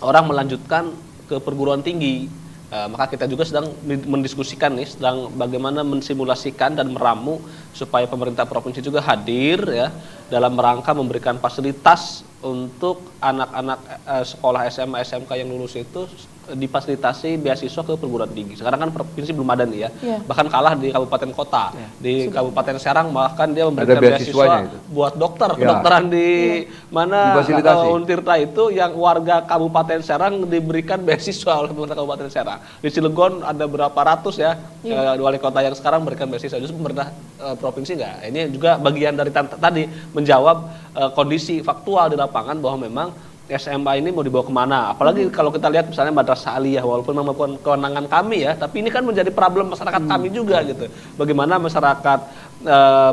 orang melanjutkan ke perguruan tinggi. Maka kita juga sedang mendiskusikan nih, sedang bagaimana mensimulasikan dan meramu supaya pemerintah provinsi juga hadir ya dalam rangka memberikan fasilitas untuk anak-anak sekolah SMA SMK yang lulus itu difasilitasi beasiswa ke perguruan tinggi. Sekarang kan provinsi belum ada nih ya. Bahkan kalah di kabupaten kota. Di Kabupaten Serang bahkan dia memberikan beasiswa buat dokter, kedokteran di mana Untirta itu yang warga Kabupaten Serang diberikan beasiswa oleh pemerintah Kabupaten Serang. Di Cilegon ada berapa ratus ya wali kota yang sekarang memberikan beasiswa. Justru pemerintah provinsi enggak. Ini juga bagian dari tadi menjawab kondisi faktual di lapangan bahwa memang SMA ini mau dibawa kemana? Apalagi kalau kita lihat misalnya madrasah aliyah, walaupun memang bukan kewenangan kami ya, tapi ini kan menjadi problem masyarakat kami juga gitu. Bagaimana masyarakat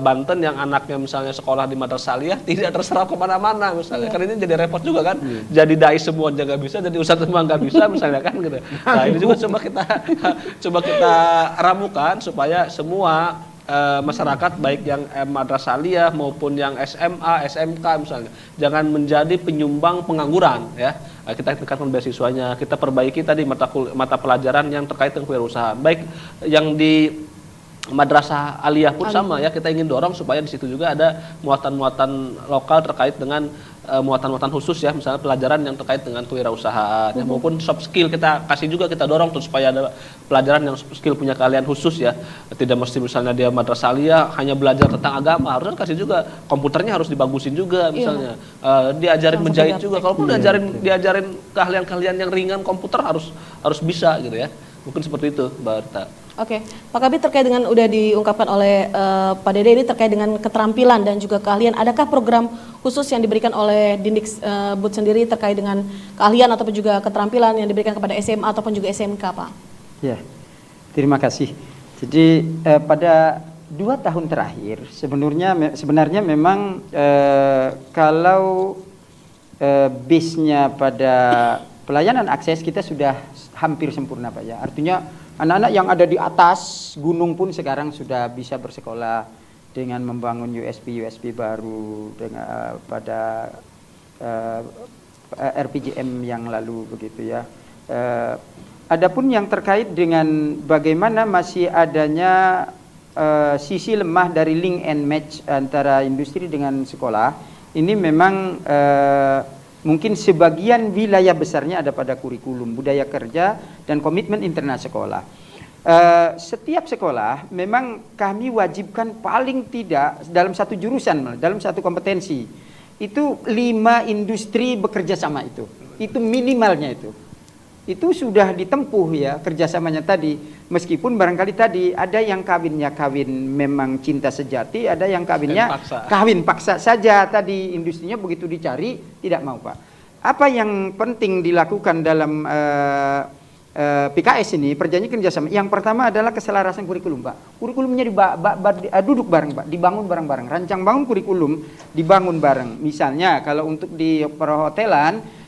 Banten yang anaknya misalnya sekolah di madrasah aliyah tidak terserap kemana-mana misalnya, kan ini jadi repot juga kan. Jadi dai semua nggak bisa, jadi ustadz semua nggak bisa misalnya kan gitu. Nah ini juga coba kita ramukan supaya semua masyarakat baik yang madrasah aliyah maupun yang SMA, SMK misalnya, jangan menjadi penyumbang pengangguran ya. Kita tingkatkan beasiswanya, kita perbaiki tadi mata pelajaran yang terkait dengan kewirausahaan. Baik yang di madrasah aliyah pun sama ya, kita ingin dorong supaya di situ juga ada muatan-muatan lokal terkait dengan muatan-muatan khusus ya, misalnya pelajaran yang terkait dengan kewirausahaan ya, maupun soft skill kita kasih juga, kita dorong tuh supaya ada pelajaran yang soft skill punya keahlian khusus ya. Tidak mesti misalnya dia madrasah aliyah hanya belajar tentang agama, harusnya kasih juga komputernya harus dibagusin juga misalnya. Diajarin menjahit juga, kalaupun diajarin keahlian-keahlian yang ringan komputer harus bisa gitu ya. Mungkin seperti itu Mbak Rita.
Oke, Pak Kabid, terkait dengan udah diungkapkan oleh Pak Dede ini terkait dengan keterampilan dan juga keahlian, adakah program khusus yang diberikan oleh Dindikbud sendiri terkait dengan keahlian ataupun juga keterampilan yang diberikan kepada SMA ataupun juga SMK, Pak?
Ya, terima kasih. Jadi pada 2 tahun terakhir sebenarnya memang kalau base-nya pada pelayanan akses kita sudah hampir sempurna Pak ya. Artinya anak-anak yang ada di atas gunung pun sekarang sudah bisa bersekolah dengan membangun USB baru dengan pada RPJM yang lalu begitu ya. Adapun yang terkait dengan bagaimana masih adanya sisi lemah dari link and match antara industri dengan sekolah, ini memang mungkin sebagian wilayah besarnya ada pada kurikulum, budaya kerja, dan komitmen internal sekolah. Setiap sekolah memang kami wajibkan paling tidak dalam satu jurusan, dalam satu kompetensi, itu 5 industri bekerja sama itu minimalnya itu sudah ditempuh ya kerjasamanya tadi. Meskipun barangkali tadi ada yang kawinnya kawin memang cinta sejati, ada yang kawinnya kawin paksa saja tadi, industrinya begitu dicari tidak mau Pak. Apa yang penting dilakukan dalam PKS ini, perjanjian kerjasama, yang pertama adalah keselarasan kurikulum Pak. Kurikulumnya duduk bareng Pak, dibangun bareng-bareng, rancang bangun kurikulum dibangun bareng. Misalnya kalau untuk di perhotelan,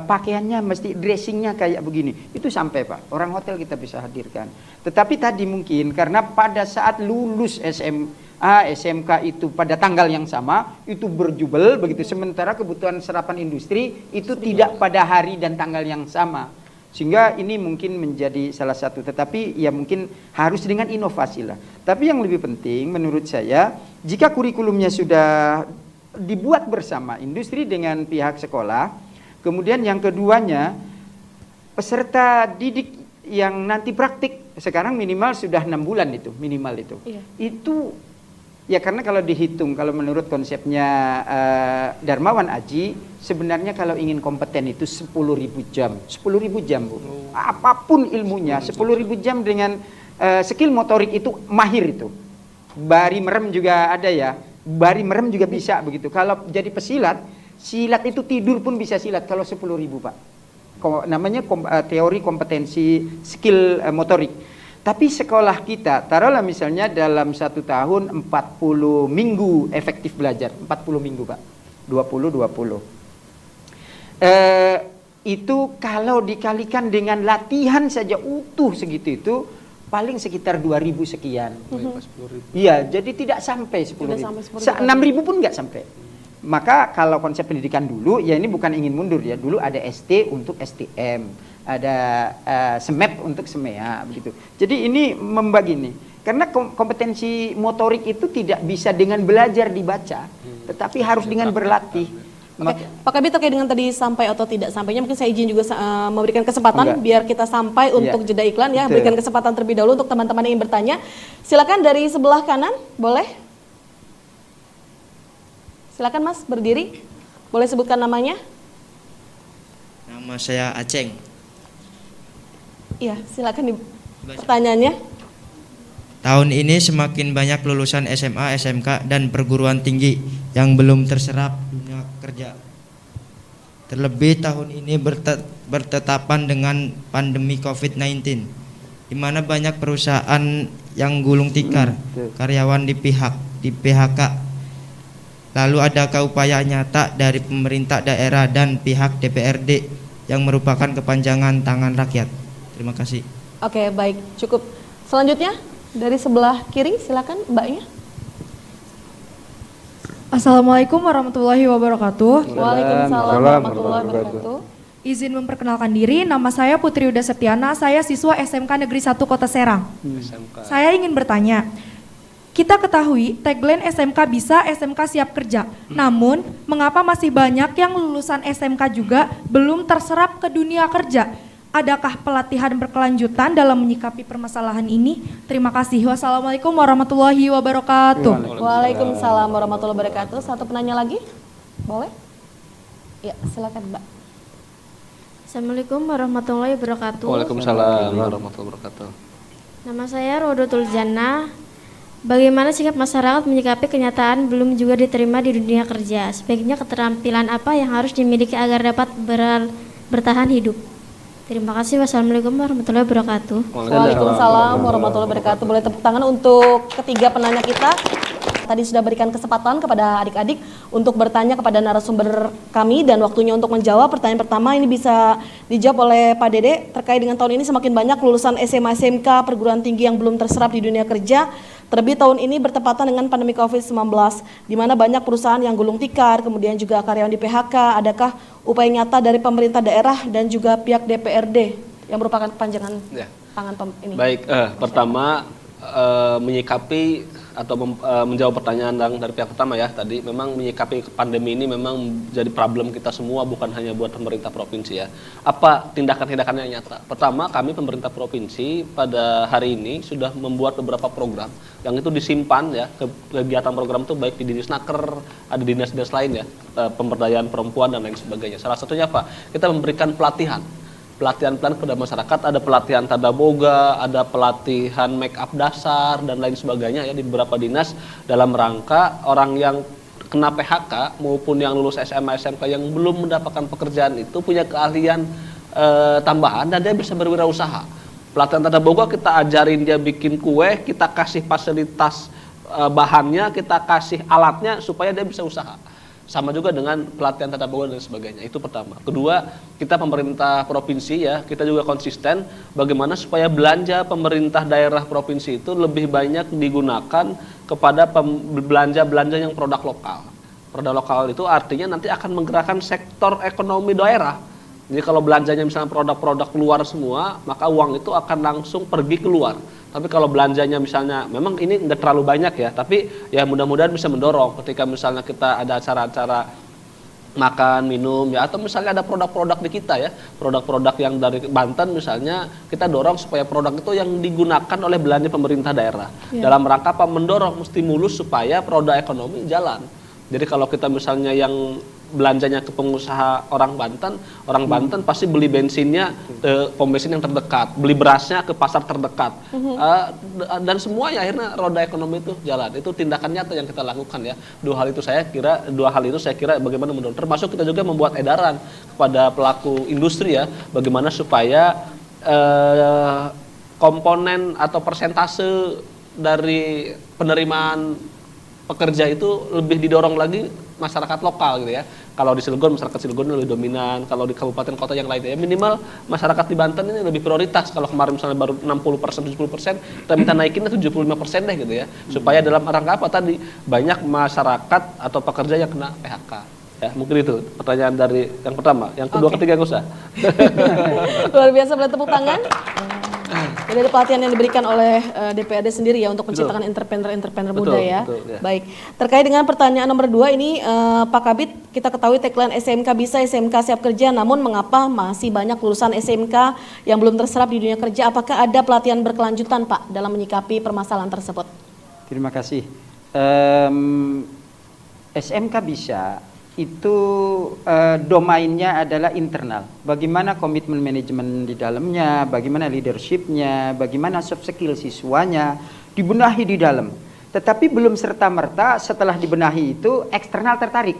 pakaiannya mesti dressingnya kayak begini, itu sampai Pak, orang hotel kita bisa hadirkan. Tetapi tadi mungkin karena pada saat lulus SMA, SMK itu pada tanggal yang sama, itu berjubel begitu, sementara kebutuhan serapan industri itu tidak pada hari dan tanggal yang sama, sehingga ini mungkin menjadi salah satu. Tetapi ya mungkin harus dengan inovasi lah. Tapi yang lebih penting menurut saya, jika kurikulumnya sudah dibuat bersama industri dengan pihak sekolah, kemudian yang keduanya, peserta didik yang nanti praktik sekarang minimal sudah 6 bulan itu, minimal itu. Iya. Itu ya karena kalau dihitung, kalau menurut konsepnya Darmawan Aji, sebenarnya kalau ingin kompeten itu 10.000 jam. 10.000 jam Bu. Apapun ilmunya, 10.000 jam dengan skill motorik itu mahir itu. Bari merem juga ada ya. Bari merem juga bisa begitu. Kalau jadi pesilat, silat itu tidur pun bisa silat kalau 10.000 Pak. Namanya teori kompetensi skill motorik. Tapi sekolah kita, taruhlah misalnya dalam 1 tahun 40 minggu efektif belajar, 40 minggu Pak, 20. Itu kalau dikalikan dengan latihan saja utuh segitu itu, paling sekitar 2.000 sekian. Iya, jadi tidak sampai 10.000. 6.000 pun nggak sampai. Maka kalau konsep pendidikan dulu, ya ini bukan ingin mundur ya, dulu ada ST untuk STM, ada SMEP untuk SMEA begitu. Jadi ini membagi nih, karena kompetensi motorik itu tidak bisa dengan belajar dibaca, tetapi harus dengan berlatih.
Oke. Pak Kabid, terkait dengan tadi sampai atau tidak sampainya, mungkin saya izin juga memberikan kesempatan biar kita sampai untuk jeda iklan ya. Berikan kesempatan terlebih dahulu untuk teman-teman yang ingin bertanya. Silakan dari sebelah kanan, boleh? Silakan Mas, berdiri. Boleh sebutkan namanya?
Nama saya Aceng.
Iya, silakan pertanyaannya.
Tahun ini semakin banyak lulusan SMA, SMK, dan perguruan tinggi yang belum terserap dunia kerja. Terlebih tahun ini bertetapan dengan pandemi COVID-19, di mana banyak perusahaan yang gulung tikar, karyawan di PHK. Lalu adakah upaya nyata dari pemerintah daerah dan pihak DPRD yang merupakan kepanjangan tangan rakyat? Terima kasih.
Oke, baik, cukup. Selanjutnya, Dari sebelah kiri, silakan Mbaknya.
Assalamualaikum warahmatullahi wabarakatuh.
Waalaikumsalam warahmatullahi wabarakatuh.
Izin memperkenalkan diri, nama saya Putri Uda Septiana, saya siswa SMK Negeri 1 Kota Serang.
SMK.
Saya ingin bertanya, kita ketahui tagline SMK bisa, SMK siap kerja. Namun, mengapa masih banyak yang lulusan SMK juga belum terserap ke dunia kerja? Adakah pelatihan berkelanjutan dalam menyikapi permasalahan ini? Terima kasih. Wassalamualaikum warahmatullahi wabarakatuh.
Waalaikumsalam warahmatullahi wabarakatuh. Satu penanya lagi, boleh? Ya, silakan Mbak.
Assalamualaikum warahmatullahi wabarakatuh.
Waalaikumsalam warahmatullahi wabarakatuh.
Nama saya Rodotul Jannah. Bagaimana sikap masyarakat menyikapi kenyataan belum juga diterima di dunia kerja? Sebaiknya keterampilan apa yang harus dimiliki agar dapat bertahan hidup? Terima kasih. Wassalamualaikum warahmatullahi wabarakatuh.
Waalaikumsalam warahmatullahi wabarakatuh. Boleh tepuk tangan untuk ketiga penanya kita. Tadi sudah berikan kesempatan kepada adik-adik untuk bertanya kepada narasumber kami dan waktunya untuk menjawab. Pertanyaan pertama ini bisa dijawab oleh Pak Dede terkait dengan tahun ini semakin banyak lulusan SMA SMK perguruan tinggi yang belum terserap di dunia kerja. Terlebih tahun ini bertepatan dengan pandemi COVID-19 di mana banyak perusahaan yang gulung tikar, kemudian juga karyawan di PHK. Adakah upaya nyata dari pemerintah daerah dan juga pihak DPRD yang merupakan kepanjangan tangan ini?
Baik, pertama menyikapi atau menjawab pertanyaan dari pihak pertama ya tadi, memang menyikapi pandemi ini memang jadi problem kita semua, bukan hanya buat pemerintah provinsi ya. Apa tindakan-tindakan yang nyata? Pertama, kami pemerintah provinsi pada hari ini sudah membuat beberapa program yang itu disimpan ya, kegiatan program itu baik di Dinisnaker, ada dinas-dinas lain ya, pemberdayaan perempuan dan lain sebagainya. Salah satunya apa? Kita memberikan pelatihan kepada masyarakat, ada pelatihan tanda boga, ada pelatihan make up dasar dan lain sebagainya ya di beberapa dinas dalam rangka orang yang kena PHK maupun yang lulus SMA SMK yang belum mendapatkan pekerjaan itu punya keahlian tambahan dan dia bisa berwirausaha. Pelatihan tanda boga kita ajarin dia bikin kue, kita kasih fasilitas bahannya, kita kasih alatnya supaya dia bisa usaha. Sama juga dengan pelatihan tata boga dan sebagainya. Itu pertama. Kedua, kita pemerintah provinsi ya, kita juga konsisten bagaimana supaya belanja pemerintah daerah provinsi itu lebih banyak digunakan kepada belanja yang produk lokal. Produk lokal itu artinya nanti akan menggerakkan sektor ekonomi daerah. Jadi kalau belanjanya misalnya produk-produk keluar semua, maka uang itu akan langsung pergi keluar. Tapi kalau belanjanya misalnya, memang ini nggak terlalu banyak ya, tapi ya mudah-mudahan bisa mendorong ketika misalnya kita ada acara-acara makan, minum ya, atau misalnya ada produk-produk di kita ya, produk-produk yang dari Banten misalnya, kita dorong supaya produk itu yang digunakan oleh belanja pemerintah daerah. Dalam rangka apa? Mendorong stimulus supaya produk ekonomi jalan. Jadi kalau kita misalnya yang belanjanya ke pengusaha orang Banten pasti beli bensinnya ke pom bensin yang terdekat, beli berasnya ke pasar terdekat, dan semuanya akhirnya roda ekonomi itu jalan. Itu tindakan nyata yang kita lakukan ya. Dua hal itu saya kira bagaimana mendorong. Termasuk kita juga membuat edaran kepada pelaku industri ya, bagaimana supaya komponen atau persentase dari penerimaan pekerja itu lebih didorong lagi masyarakat lokal gitu ya. Kalau di Cilegon, masyarakat Cilegon lebih dominan. Kalau di kabupaten kota yang lainnya, ya minimal masyarakat di Banten ini lebih prioritas. Kalau kemarin misalnya baru 60%, 70%, kita minta naikinnya 75% deh gitu ya. Supaya dalam rangka apa tadi, banyak masyarakat atau pekerja yang kena PHK. Ya, mungkin itu pertanyaan dari yang pertama. Yang kedua, ketiga nggak usah.
Luar biasa, boleh tepuk tangan. Jadi ada pelatihan yang diberikan oleh DPRD sendiri ya untuk menciptakan entrepreneur muda ya.
Betul, ya.
Baik. Terkait dengan pertanyaan nomor 2 ini Pak Kabid, kita ketahui tagline SMK bisa, SMK siap kerja, namun mengapa masih banyak lulusan SMK yang belum terserap di dunia kerja? Apakah ada pelatihan berkelanjutan Pak dalam menyikapi permasalahan tersebut?
Terima kasih. SMK bisa itu domainnya adalah internal. Bagaimana komitmen manajemen di dalamnya, bagaimana leadershipnya, bagaimana soft skill siswanya dibenahi di dalam. Tetapi belum serta-merta setelah dibenahi itu eksternal tertarik.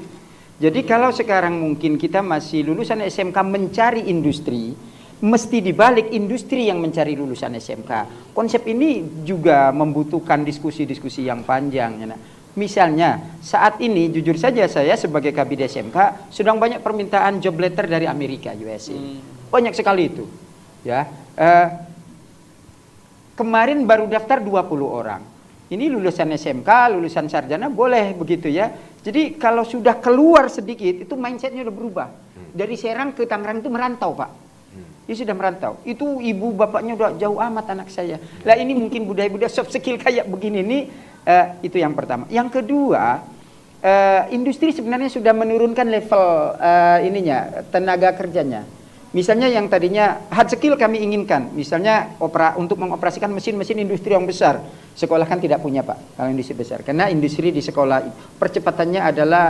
Jadi kalau sekarang mungkin kita masih lulusan SMK mencari industri, mesti dibalik industri yang mencari lulusan SMK. Konsep ini juga membutuhkan diskusi-diskusi yang panjang. Ya. Misalnya saat ini jujur saja saya sebagai Kabid SMK sedang banyak permintaan job letter dari Amerika USA. Banyak sekali itu. Ya. kemarin baru daftar 20 orang. Ini lulusan SMK, lulusan sarjana boleh begitu ya. Jadi kalau sudah keluar sedikit, itu mindsetnya udah berubah. Dari Serang ke Tangerang itu merantau, Pak. Dia sudah merantau. Itu ibu bapaknya udah jauh amat anak saya. Lah ini mungkin budaya-budaya soft skill kayak begini nih, itu yang pertama. Yang kedua, industri sebenarnya sudah menurunkan level tenaga kerjanya. Misalnya yang tadinya hard skill kami inginkan, misalnya untuk mengoperasikan mesin-mesin industri yang besar. Sekolah kan tidak punya, Pak, kalau industri besar. Karena industri di sekolah percepatannya adalah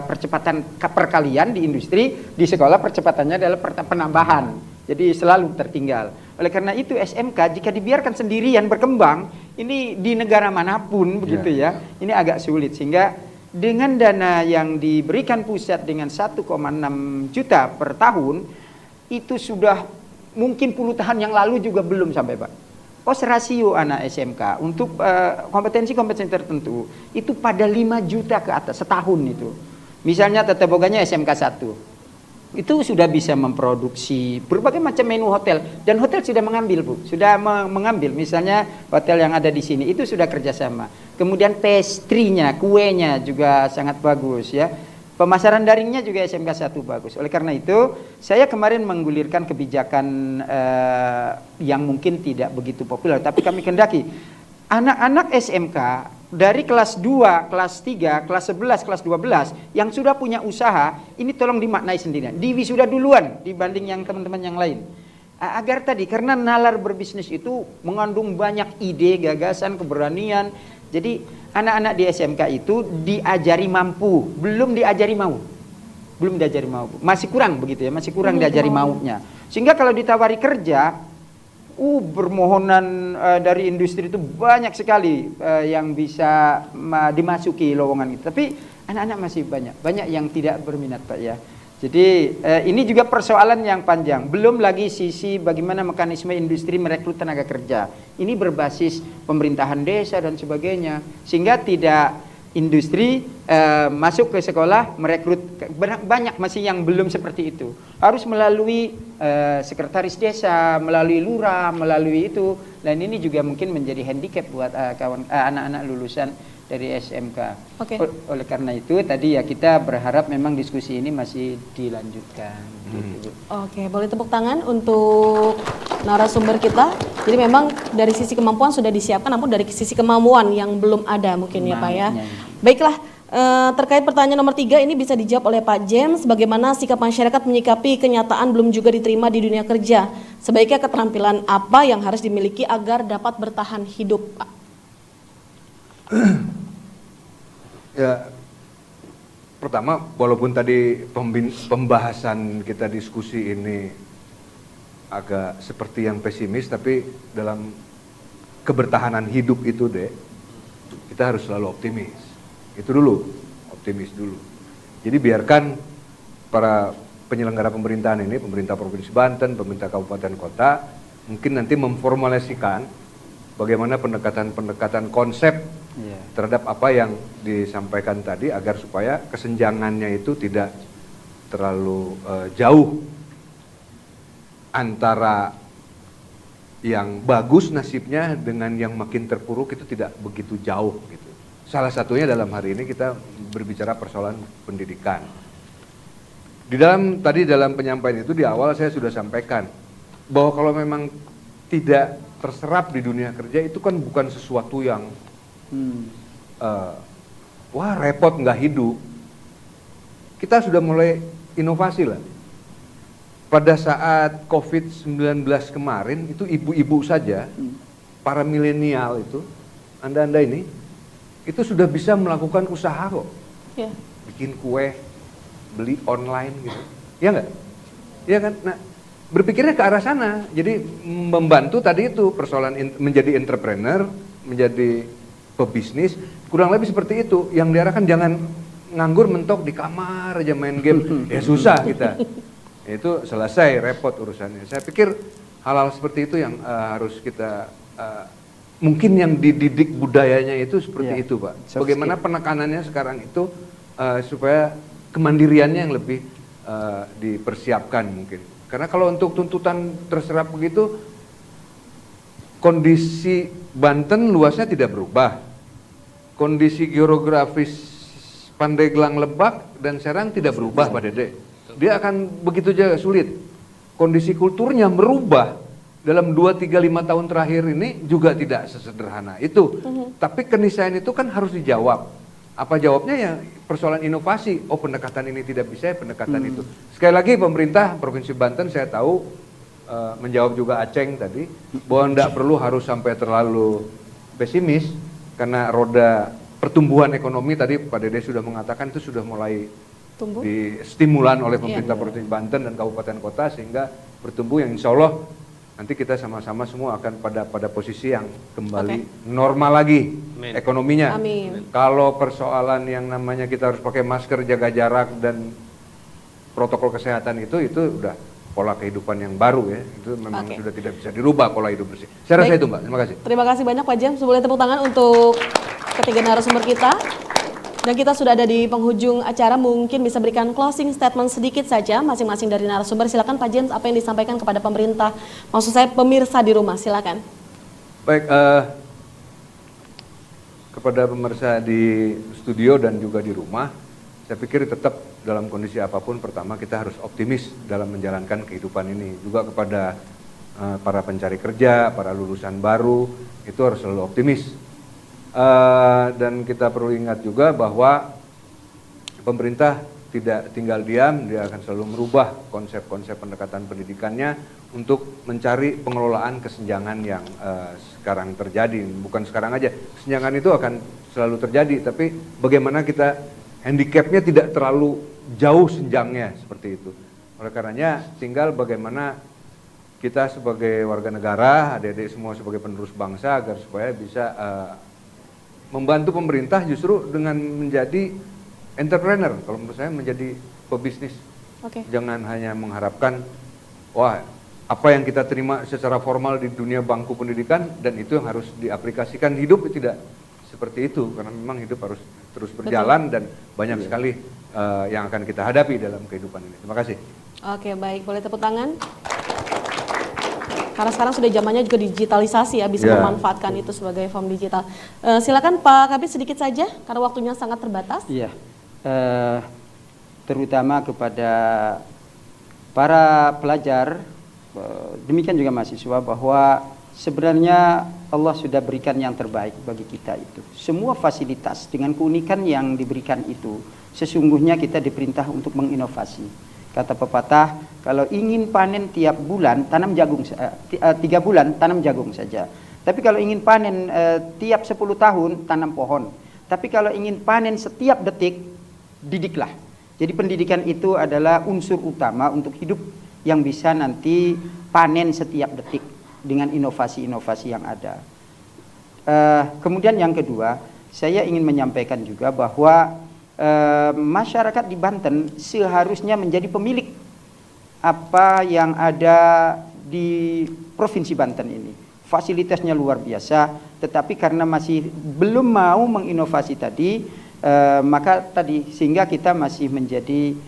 percepatan perkalian di industri, di sekolah percepatannya adalah penambahan. Jadi selalu tertinggal. Oleh karena itu SMK jika dibiarkan sendirian berkembang, ini di negara manapun begitu ya, ini agak sulit. Sehingga dengan dana yang diberikan pusat dengan 1,6 juta per tahun, itu sudah mungkin puluh tahun yang lalu juga belum sampai, Pak. Cost ratio anak SMK untuk kompetensi-kompetensi tertentu itu pada 5 juta ke atas setahun itu. Misalnya tata boganya SMK 1. Itu sudah bisa memproduksi berbagai macam menu hotel, dan hotel sudah mengambil, Bu. Sudah mengambil, misalnya hotel yang ada di sini itu sudah kerjasama. Kemudian pastry-nya, kuenya juga sangat bagus ya. Pemasaran daringnya juga SMK 1 bagus. Oleh karena itu, saya kemarin menggulirkan kebijakan yang mungkin tidak begitu populer, tapi kami kendaki anak-anak SMK dari kelas 2, kelas 3, kelas 11, kelas 12 yang sudah punya usaha, ini tolong dimaknai sendirian. Diwisuda duluan dibanding yang teman-teman yang lain. Agar tadi, karena nalar berbisnis itu mengandung banyak ide, gagasan, keberanian. Jadi anak-anak di SMK itu diajari mampu, belum diajari mau. Belum diajari mau. Masih kurang begitu ya, masih kurang diajari maunya. Sehingga kalau ditawari kerja, permohonan dari industri itu banyak sekali yang bisa dimasuki lowongan itu. Tapi anak-anak masih banyak yang tidak berminat, Pak ya. Jadi ini juga persoalan yang panjang. Belum lagi sisi bagaimana mekanisme industri merekrut tenaga kerja. Ini berbasis pemerintahan desa dan sebagainya. Sehingga tidak industri masuk ke sekolah merekrut, banyak masih yang belum seperti itu. Harus melalui sekretaris desa, melalui lurah, melalui itu. Dan ini juga mungkin menjadi handicap buat anak-anak lulusan dari SMK.
Oke.
Oleh karena itu tadi ya kita berharap memang diskusi ini masih dilanjutkan. Gitu.
Oke, boleh tepuk tangan untuk narasumber kita. Jadi memang dari sisi kemampuan sudah disiapkan, namun dari sisi kemampuan yang belum ada mungkin ya Pak ya. Baiklah, terkait pertanyaan nomor 3 ini bisa dijawab oleh Pak James. Bagaimana sikap masyarakat menyikapi kenyataan belum juga diterima di dunia kerja? Sebaiknya keterampilan apa yang harus dimiliki agar dapat bertahan hidup, Pak?
Ya, pertama, walaupun tadi pembahasan kita diskusi ini agak seperti yang pesimis, tapi dalam kebertahanan hidup itu deh, kita harus selalu optimis. Itu dulu, optimis dulu. Jadi biarkan para penyelenggara pemerintahan ini, pemerintah Provinsi Banten, pemerintah kabupaten kota, mungkin nanti memformulasikan bagaimana pendekatan-pendekatan konsep terhadap apa yang disampaikan tadi, agar supaya kesenjangannya itu tidak terlalu jauh antara yang bagus nasibnya dengan yang makin terpuruk, itu tidak begitu jauh gitu. Salah satunya dalam hari ini kita berbicara persoalan pendidikan. Dalam penyampaian itu di awal saya sudah sampaikan bahwa kalau memang tidak terserap di dunia kerja itu kan bukan sesuatu yang wah repot nggak hidup. Kita sudah mulai inovasi lah. Pada saat COVID-19 kemarin itu ibu-ibu saja, para milenial itu, anda ini, itu sudah bisa melakukan usaha kok.
Ya.
Bikin kue, beli online gitu. Ya nggak? Ya kan? Nah, berpikirnya ke arah sana. Jadi membantu tadi itu persoalan menjadi entrepreneur, menjadi pebisnis, kurang lebih seperti itu. Yang diarahkan jangan nganggur mentok di kamar aja main game. Ya susah kita. Itu selesai, repot urusannya. Saya pikir hal-hal seperti itu yang harus kita mungkin yang dididik budayanya itu seperti itu, Pak. Bagaimana penekanannya sekarang itu supaya kemandiriannya yang lebih dipersiapkan mungkin. Karena kalau untuk tuntutan terserap begitu, kondisi Banten luasnya tidak berubah. Kondisi geografis Pandeglang, Lebak, dan Serang tidak berubah, Pak Dede. Dia akan begitu aja sulit. Kondisi kulturnya merubah dalam 2, 3, 5 tahun terakhir ini juga tidak sesederhana itu. Tapi keniscayaan itu kan harus dijawab. Apa jawabnya? Ya persoalan inovasi. Oh, pendekatan ini tidak bisa, pendekatan itu. Sekali lagi pemerintah Provinsi Banten saya tahu menjawab juga Aceng tadi bahwa tidak perlu harus sampai terlalu pesimis karena roda pertumbuhan ekonomi tadi Pak Dede sudah mengatakan itu sudah mulai
Tumbuh.
distimulan oleh pemerintah Provinsi Banten dan kabupaten kota sehingga bertumbuh yang insya Allah nanti kita sama-sama semua akan pada posisi yang kembali normal lagi ekonominya.
Amin.
Kalau persoalan yang namanya kita harus pakai masker, jaga jarak dan protokol kesehatan itu udah pola kehidupan yang baru ya. Itu memang sudah tidak bisa dirubah pola hidup bersih. Saya rasa itu Mbak. Terima kasih.
Terima kasih banyak Pak James. Boleh tepuk tangan untuk ketiga narasumber kita. Dan kita sudah ada di penghujung acara, mungkin bisa berikan closing statement sedikit saja masing-masing dari narasumber. Silakan Pak James, apa yang disampaikan kepada pemerintah, maksud saya pemirsa di rumah, silakan.
Baik, kepada pemirsa di studio dan juga di rumah, saya pikir tetap dalam kondisi apapun, pertama kita harus optimis dalam menjalankan kehidupan ini. Juga kepada para pencari kerja, para lulusan baru, itu harus selalu optimis. Dan kita perlu ingat juga bahwa pemerintah tidak tinggal diam, dia akan selalu merubah konsep-konsep pendekatan pendidikannya untuk mencari pengelolaan kesenjangan yang sekarang terjadi. Bukan sekarang aja, kesenjangan itu akan selalu terjadi, tapi bagaimana kita handicapnya tidak terlalu jauh senjangnya seperti itu. Oleh karenanya tinggal bagaimana kita sebagai warga negara, adik-adik semua sebagai penerus bangsa agar supaya bisa membantu pemerintah justru dengan menjadi entrepreneur, kalau menurut saya menjadi pebisnis. Jangan hanya mengharapkan, wah apa yang kita terima secara formal di dunia bangku pendidikan dan itu yang harus diaplikasikan hidup, tidak seperti itu, karena memang hidup harus terus berjalan dan banyak sekali yang akan kita hadapi dalam kehidupan ini. Terima kasih.
Oke, baik, boleh tepuk tangan. Karena sekarang sudah zamannya juga digitalisasi ya, bisa memanfaatkan itu sebagai form digital. Silakan Pak Kabid sedikit saja, karena waktunya sangat terbatas.
Iya, terutama kepada para pelajar, demikian juga mahasiswa, bahwa sebenarnya Allah sudah berikan yang terbaik bagi kita itu. Semua fasilitas dengan keunikan yang diberikan itu, sesungguhnya kita diperintah untuk menginovasi. Kata pepatah, kalau ingin panen tiap bulan, tanam jagung, 3 bulan tanam jagung saja. Tapi kalau ingin panen tiap 10 tahun, tanam pohon. Tapi kalau ingin panen setiap detik, didiklah. Jadi pendidikan itu adalah unsur utama untuk hidup yang bisa nanti panen setiap detik dengan inovasi-inovasi yang ada. Kemudian yang kedua, saya ingin menyampaikan juga bahwa masyarakat di Banten seharusnya menjadi pemilik apa yang ada di Provinsi Banten ini. Fasilitasnya luar biasa, tetapi karena masih belum mau menginovasi tadi, maka tadi sehingga kita masih menjadi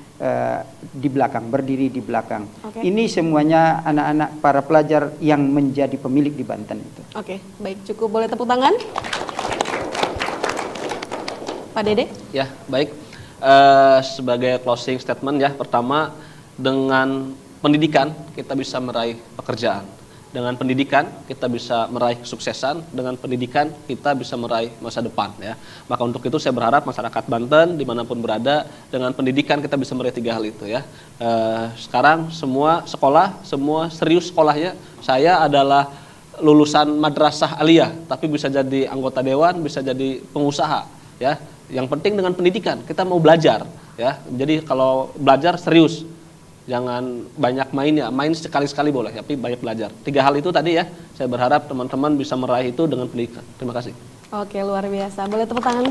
di belakang, berdiri di belakang. Ini semuanya anak-anak para pelajar yang menjadi pemilik di Banten itu.
Oke, baik, cukup, boleh tepuk tangan. Pak Dede?
Ya, baik. Sebagai closing statement ya, pertama, dengan pendidikan kita bisa meraih pekerjaan. Dengan pendidikan kita bisa meraih kesuksesan, dengan pendidikan kita bisa meraih masa depan ya. Maka untuk itu saya berharap masyarakat Banten dimanapun berada, dengan pendidikan kita bisa meraih 3 hal itu ya. Sekarang semua sekolah, semua serius sekolahnya. Saya adalah lulusan madrasah aliyah, tapi bisa jadi anggota dewan, bisa jadi pengusaha ya. Yang penting dengan pendidikan, kita mau belajar ya. Jadi kalau belajar serius, jangan banyak main ya. Main sekali-sekali boleh, tapi banyak belajar. 3 hal itu tadi ya, saya berharap teman-teman bisa meraih itu dengan pendidikan. Terima kasih.
Oke, luar biasa. Boleh tepuk tangan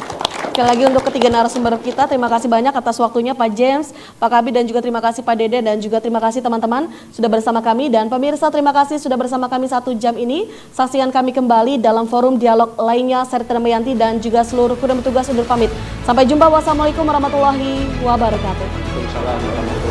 sekali lagi untuk ketiga narasumber kita. Terima kasih banyak atas waktunya Pak James, Pak Kabid, dan juga terima kasih Pak Dede, dan juga terima kasih teman-teman sudah bersama kami. Dan pemirsa, terima kasih sudah bersama kami 1 jam ini. Saksikan kami kembali dalam forum dialog lainnya. Saya Rita Damayanti dan juga seluruh kru dan petugas undur pamit. Sampai jumpa. Wassalamualaikum warahmatullahi wabarakatuh.
Waalaikumsalam warahmatullahi wabarakatuh.